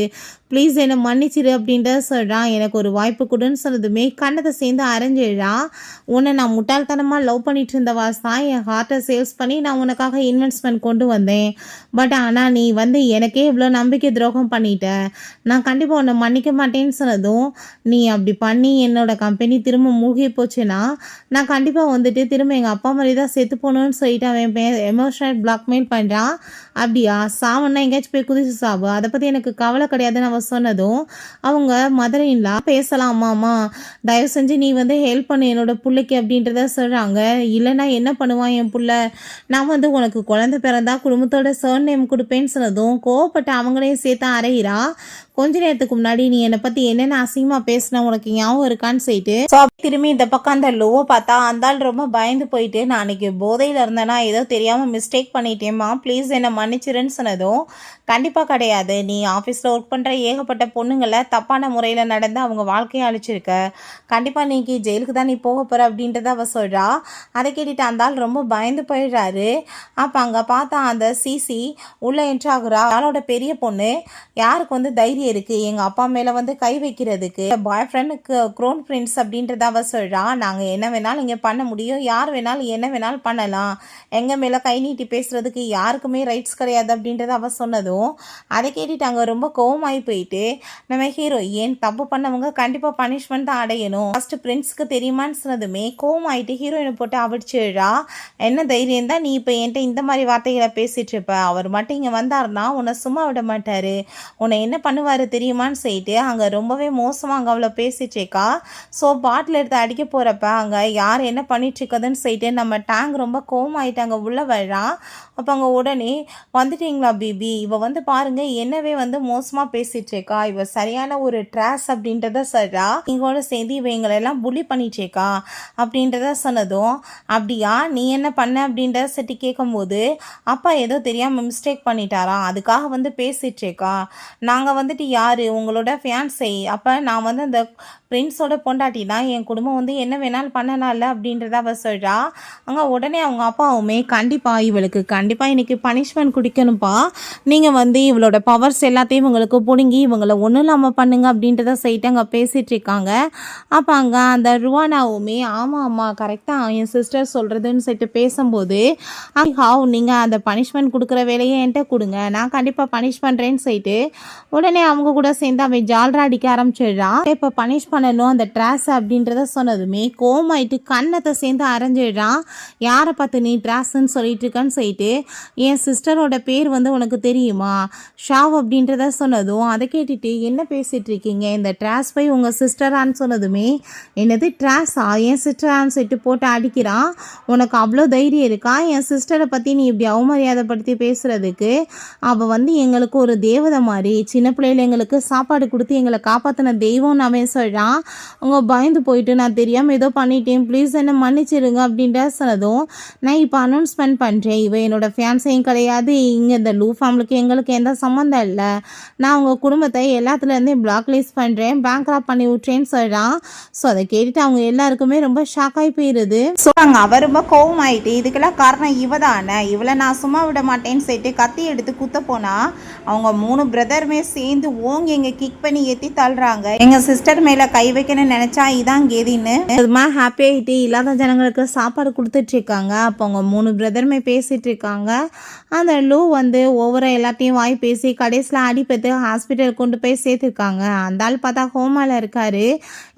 ப்ளீஸ் என்னை மன்னிச்சிடு அப்படின்றத சொல்கிறான். எனக்கு ஒரு வாய்ப்பு கொடுன்னு சொன்னதுமே கண்ணத்தை சேர்ந்து அரைஞ்சிடுறான். உன்னை நான் முட்டாள்தனமாக லவ் பண்ணிட்டு இருந்த வாசம் என் ஹார்ட்டை சேல்ஸ் பண்ணி நான் உனக்காக இன்வெஸ்ட்மெண்ட் கொண்டு வந்தேன். பட் ஆனால் நீ வந்து எனக்கே இவ்வளோ நம்பிக்கை துரோகம் பண்ணிட்ட, நான் கண்டிப்பாக உன்னை மன்னிக்க மாட்டேன்னு சொன்னதும், நீ அப்படி பண்ணி என்னோட கம்பெனி திரும்ப மூழ்கி போச்சுன்னா நான் கண்டிப்பாக வந்துட்டு திரும்ப எங்கள் அப்பா மாதிரி தான் செத்து போகணுன்னு சொல்லிட்டு அவன் எமோஷனல் பிளாக்மெயில் பண்ணுறான். அப்படியா, சாவன்னா எங்கேயாச்சும் போய் குதிச்சு சாவு, அதை பற்றி எனக்கு கவலை கிடையாதுன்னு அவன் சொன்னதும் அவங்க மதுரையின்லா பேசலாமாம்மா, தயவு செஞ்சு நீ வந்து ஹெல்ப் பண்ணு என்னோட பிள்ளைக்கு அப்படின்றத சொல்கிறாங்க. இல்லைன்னா என்ன பண்ணுவான் என் பிள்ளை, நான் வந்து உனக்கு குழந்தை பிறந்தா குடும்பத்தோட சர்ன் நேம் கொடுப்பேன்னு சொன்னதும் கோவப்பட்டு அவங்களையும் சேர்த்து அறையிறா. கொஞ்ச நேரத்துக்கு முன்னாடி நீ என்னை பற்றி என்னென்ன அசிங்கமாக பேசின உனக்கு ஞாபகம் இருக்கான்னு சொல்லிட்டு திரும்பி இந்த பக்கம் அந்த லோவை பார்த்தா அந்த ஆள் ரொம்ப பயந்து போயிட்டு, நான் அன்றைக்கி போதையில் இருந்தேன்னா ஏதோ தெரியாமல் மிஸ்டேக் பண்ணிட்டேம்மா, ப்ளீஸ் என்னை மன்னிச்சிருன்னு சொன்னதும், கண்டிப்பாக கிடையாது, நீ ஆஃபீஸில் ஒர்க் பண்ணுற ஏகப்பட்ட பொண்ணுங்களை தப்பான முறையில் நடந்து அவங்க வாழ்க்கையை அழிச்சிருக்க, கண்டிப்பாக நீக்கி ஜெயிலுக்கு தான் நீ போக போகிற அப்படின்றத அவள் சொல்கிறா. அதை கேட்டுட்டு அந்த ஆள் ரொம்ப பயந்து போயிடுறாரு. அப்போ அங்கே பார்த்தா அந்த சிசி உள்ளே என்ட்ராகுறா. அவளோட பெரிய பொண்ணு, யாருக்கு வந்து தைரியம் இருக்குது எங்கள் அப்பா மேலே வந்து கை வைக்கிறதுக்கு, பாய் ஃப்ரெண்டுக்கு க்ரோன் ஃப்ரெண்ட்ஸ் அப்படின்றத அவள் சொல்கிறா. நாங்கள் என்ன வேணாலும் இங்கே பண்ண முடியும், யார் வேணாலும் என்ன வேணாலும் பண்ணலாம், எங்கள் மேலே கை நீட்டி பேசுகிறதுக்கு யாருக்குமே ரைட்ஸ் கிடையாது அப்படின்றத அவள் சொன்னதும் அதை கேட்டுட்டு அங்கே ரொம்ப கோவமாகி போயிட்டு, நம்ம ஹீரோ ஏன் தப்பு பண்ணவங்க கண்டிப்பாக பனிஷ்மெண்ட் தான் அடையணும், ஃபர்ஸ்ட் பிரின்ஸுக்கு தெரியுமான்னு சொன்னதுமே கோவமாயிட்டு ஹீரோயினை போட்டு அடிச்சிடுறா. என்ன தைரியம் தான் நீ இப்போ என்கிட்ட இந்த மாதிரி வார்த்தைகளை பேசிகிட்டு இருப்ப, அவர் மட்டும் இங்கே வந்தார்னா உன்னை சும்மா விட மாட்டார், உன்னை என்ன பண்ணுவார் தெரியுமான்னு சொல்லிட்டு அங்கே ரொம்பவே மோசமாக அங்கே அவளை பேசிட்டுருக்கா. ஸோ பாட்டில் எடுத்து அடிக்க போகிறப்ப அங்கே யார் என்ன பண்ணிட்டுருக்குதுன்னு சொல்லிட்டு நம்ம டேங்க் ரொம்ப கோவமாயிட்டு அங்கே உள்ளே வர்றான். அப்போ அங்கே உடனே வந்துட்டீங்களா பிபி, இவ வந்து பாருங்க என்னவே வந்து மோசமாக பேசிட்டுருக்கா, இவ சரியான ஒரு ட்ராஸ் அப்படின்றத சொல்கிறா, இங்கோட சேர்ந்து இவ எங்களெல்லாம் புள்ளி பண்ணிட்டுருக்கா அப்படின்றத சொன்னதும், அப்படியா நீ என்ன பண்ண அப்படின்றத சட்டி கேட்கும்போது, அப்பா ஏதோ தெரியாமல் மிஸ்டேக் பண்ணிட்டாராம் அதுக்காக வந்து பேசிட்டுருக்கா, நாங்கள் வந்துட்டு யார் உங்களோட ஃபியான்ஸே, அப்போ நான் வந்து அந்த பிரின்ஸோட பொண்டாட்டினா என் குடும்பம் வந்து என்ன வேணாலும் பண்ணனால அப்படின்றத அவ சொல்கிறா. அங்கே உடனே அவங்க அப்பாவுமே கண்டிப்பாக இவளுக்கு கண்டிப்பாக இன்றைக்கி பனிஷ்மெண்ட் குடிக்கணும்ப்பா, நீங்கள் வந்து இவளோட பவர்ஸ் எல்லாத்தையும் இவங்களுக்கு பிடுங்கி இவங்களை ஒன்றும் இல்லாமல் பண்ணுங்க அப்படின்றத சொல்லிட்டு அங்கே பேசிகிட்டு இருக்காங்க. அப்போ அங்கே அந்த ருவானாவுமே ஆமாம் ஆமாம் கரெக்டாக என் சிஸ்டர் சொல்கிறதுன்னு சொல்லிட்டு பேசும்போது, ஹாவ் நீங்கள் அந்த பனிஷ்மெண்ட் கொடுக்குற வேலையை என்கிட்ட கொடுங்க, நான் கண்டிப்பாக பனிஷ் பண்ணுறேன்னு சொல்லிட்டு உடனே அவங்க கூட சேர்ந்து அவன் ஜால்ரா அடிக்க ஆரம்பிச்சிடுறான். இப்போ பனிஷ் பண்ணணும் அந்த ட்ராஸ் அப்படின்றத சொன்னதுமே கோமாயிட்டு கண்ணத்தை சேர்ந்து அரைஞ்சிடுறான். யாரை பார்த்து நீ ட்ராஸ்ன்னு சொல்லிட்டு இருக்கன்னு சொல்லிட்டு, என் சிஸ்டரோட பேர் வந்து உனக்கு தெரியுமா ஷாவ் அப்படின்றத சொன்னதும் அதை கேட்டுட்டு என்ன பேசிட்டு இருக்கீங்க, இந்த ட்ராஸ் போய் உங்கள் சிஸ்டரான்னு சொன்னதுமே என்னது ட்ராஸா என் சிஸ்டரான்னு சொல்லிட்டு போட்டு அடிக்கிறான். உனக்கு அவ்வளோ தைரியம் இருக்கா என் சிஸ்டரை பற்றி நீ இப்படி அவமரியாதைப்படுத்தி பேசுகிறதுக்கு? அவள் வந்து எங்களுக்கு ஒரு தேவதை மாதிரி, சின்ன பிள்ளையில எங்களுக்கு சாப்பாடு கொடுத்து எங்களை காப்பாற்றின தெய்வம்னு அவன் சொல்கிறான். அவங்க பயந்து போயிட்டு நான் தெரியாமல் ஏதோ பண்ணிட்டேன் ப்ளீஸ் என்ன மன்னிச்சிடுங்க அப்படின்ற சொன்னதும், நான் இப்போ அனௌன்ஸ்மெண்ட் பண்ணுறேன், இவன் என்னோடய ஃபேன்ஸையும் கிடையாது, இங்கே இந்த லூ ஃபேமிலிக்கு எங்களுக்கு எந்த சம்மந்தம் இல்லை, நான் உங்கள் குடும்பத்தை எல்லாத்துலேருந்தே பிளாக் லிஸ்ட் பண்ணுறேன், பேங்க்ராப் பண்ணி விட்றேன்னு சொல்கிறான். ஸோ அதை கேட்டுட்டு அவங்க எல்லாருக்குமே ரொம்ப ஷாக் ஆகி போயிடுது. ஸோ அங்கே அவர் ரொம்ப கோவம் ஆகிட்டு, இதுக்கெல்லாம் காரணம் இவ தானே, இவளை நான் சும்மா விட மாட்டேன்னு சொல்லிட்டு கத்தி எடுத்து குத்த போனால் அவங்க 3 பிரதருமே சேர்ந்து ஓங்கி எங்கள் கிக் பண்ணி ஏற்றி தள்ளுறாங்க. எங்கள் சிஸ்டர் மேலே கை வைக்கணும்னு நினச்சா இதான் கேதின்னு அதுமா ஹாப்பி ஆகிட்டு இல்லாத ஜனங்களுக்கு சாப்பாடு கொடுத்துட்ருக்காங்க. அப்போ அவங்க 3 பிரதருமே பேசிகிட்டு இருக்காங்க. அந்த லூ வந்து ஒவ்வொரு எல்லாத்தையும் வாய் பேசி கடைசியில் அடிப்பட்டு ஹாஸ்பிட்டல் கொண்டு போய் சேர்த்துருக்காங்க. அந்த ஆள் பார்த்தா ஹோமாவில் இருக்கார்.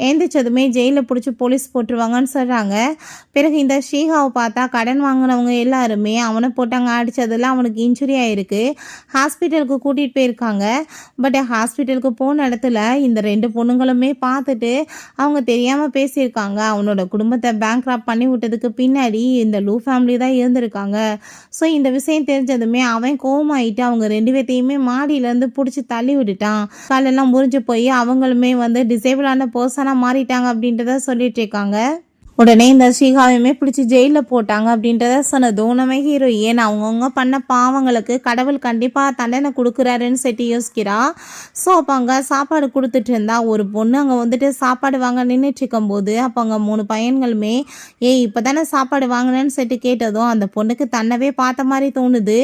எழுந்திரிச்சதுமே ஜெயிலில் பிடிச்சி போலீஸ் போட்டுருவாங்கன்னு சொல்கிறாங்க. பிறகு இந்த ஷீஹாவை பார்த்தா கடன் வாங்கினவங்க எல்லாருமே அவனை போட்டாங்க அடித்ததில் அவனுக்கு இன்ஜுரி ஆகிருக்கு. ஹாஸ்பிட்டலுக்கு கூட்டிகிட்டு போயிருக்காங்க. பட் ஹாஸ்பிட்டலுக்கு போன இடத்துல இந்த 2 பொண்ணுங்களுமே பார்த்துட்டு அவங்க தெரியாமல் பேசியிருக்காங்க. அவனோட குடும்பத்தை பேங்க்ராப் பண்ணி விட்டதுக்கு பின்னாடி இந்த லூ ஃபேமிலி தான் இருந்திருக்காங்க. ஸோ இந்த விஷயம் தெரிஞ்சதுமே அவன் கோவமாயிட்டு அவங்க 2 பேர்த்தையுமே மாடியிலேருந்து பிடிச்சி தள்ளி விட்டுட்டான். காலெல்லாம் முறிஞ்சு போய் அவங்களுமே வந்து டிசேபிளான பர்சனாக மாறிட்டாங்க அப்படின்றத சொல்லிட்டு இருக்காங்க. உடனே இந்த ஷீஹாவையுமே பிடிச்சி ஜெயிலில் போட்டாங்க அப்படின்றத சொன்னதும் நம்ம ஹீரோயின் அவங்கவுங்க பண்ண பாவங்களுக்கு கடவுள் கண்டிப்பாக தண்டனை கொடுக்குறாருன்னு சொல்லிட்டு யோசிக்கிறா. ஸோ அப்போ அங்கே சாப்பாடு கொடுத்துட்டு இருந்தா ஒரு பொண்ணு அங்கே வந்துட்டு சாப்பாடு வாங்க நின்றுட்டு இருக்கும்போது அப்போ அங்கே 3 பையன்களுமே இப்போ தானே சாப்பாடு வாங்கினேன்னு சொல்லிட்டு கேட்டதும் அந்த பொண்ணுக்கு தன்னவே பார்த்த மாதிரி தோணுது.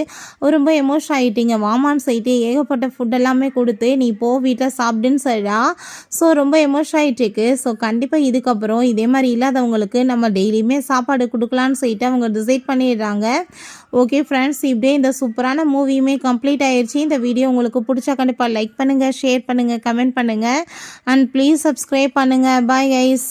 ரொம்ப எமோஷன் ஆகிட்டீங்க வாமான்னு சொல்லிட்டு ஏகப்பட்ட ஃபுட் எல்லாமே கொடுத்து நீ போ வீட்டில் சாப்பிடுன்னு சொல்கிறா. ஸோ ரொம்ப எமோஷன் ஆகிட்டு இருக்கு. ஸோ கண்டிப்பாக இதுக்கப்புறம் இதே மாதிரி இல்லாதவங்களுக்கு நம்ம டெய்லியுமே சாப்பாடு கொடுக்கலான்னு சொல்லிட்டு அவங்க டிசைட் பண்ணிடுறாங்க. ஓகே ஃப்ரெண்ட்ஸ், இப்படியே இந்த சூப்பரான மூவியுமே கம்ப்ளீட் ஆயிடுச்சு. இந்த வீடியோ உங்களுக்கு பிடிச்சா கண்டிப்பாக லைக் பண்ணுங்கள், ஷேர் பண்ணுங்கள், கமெண்ட் பண்ணுங்கள் அண்ட் ப்ளீஸ் சப்ஸ்கிரைப் பண்ணுங்கள். Bye guys.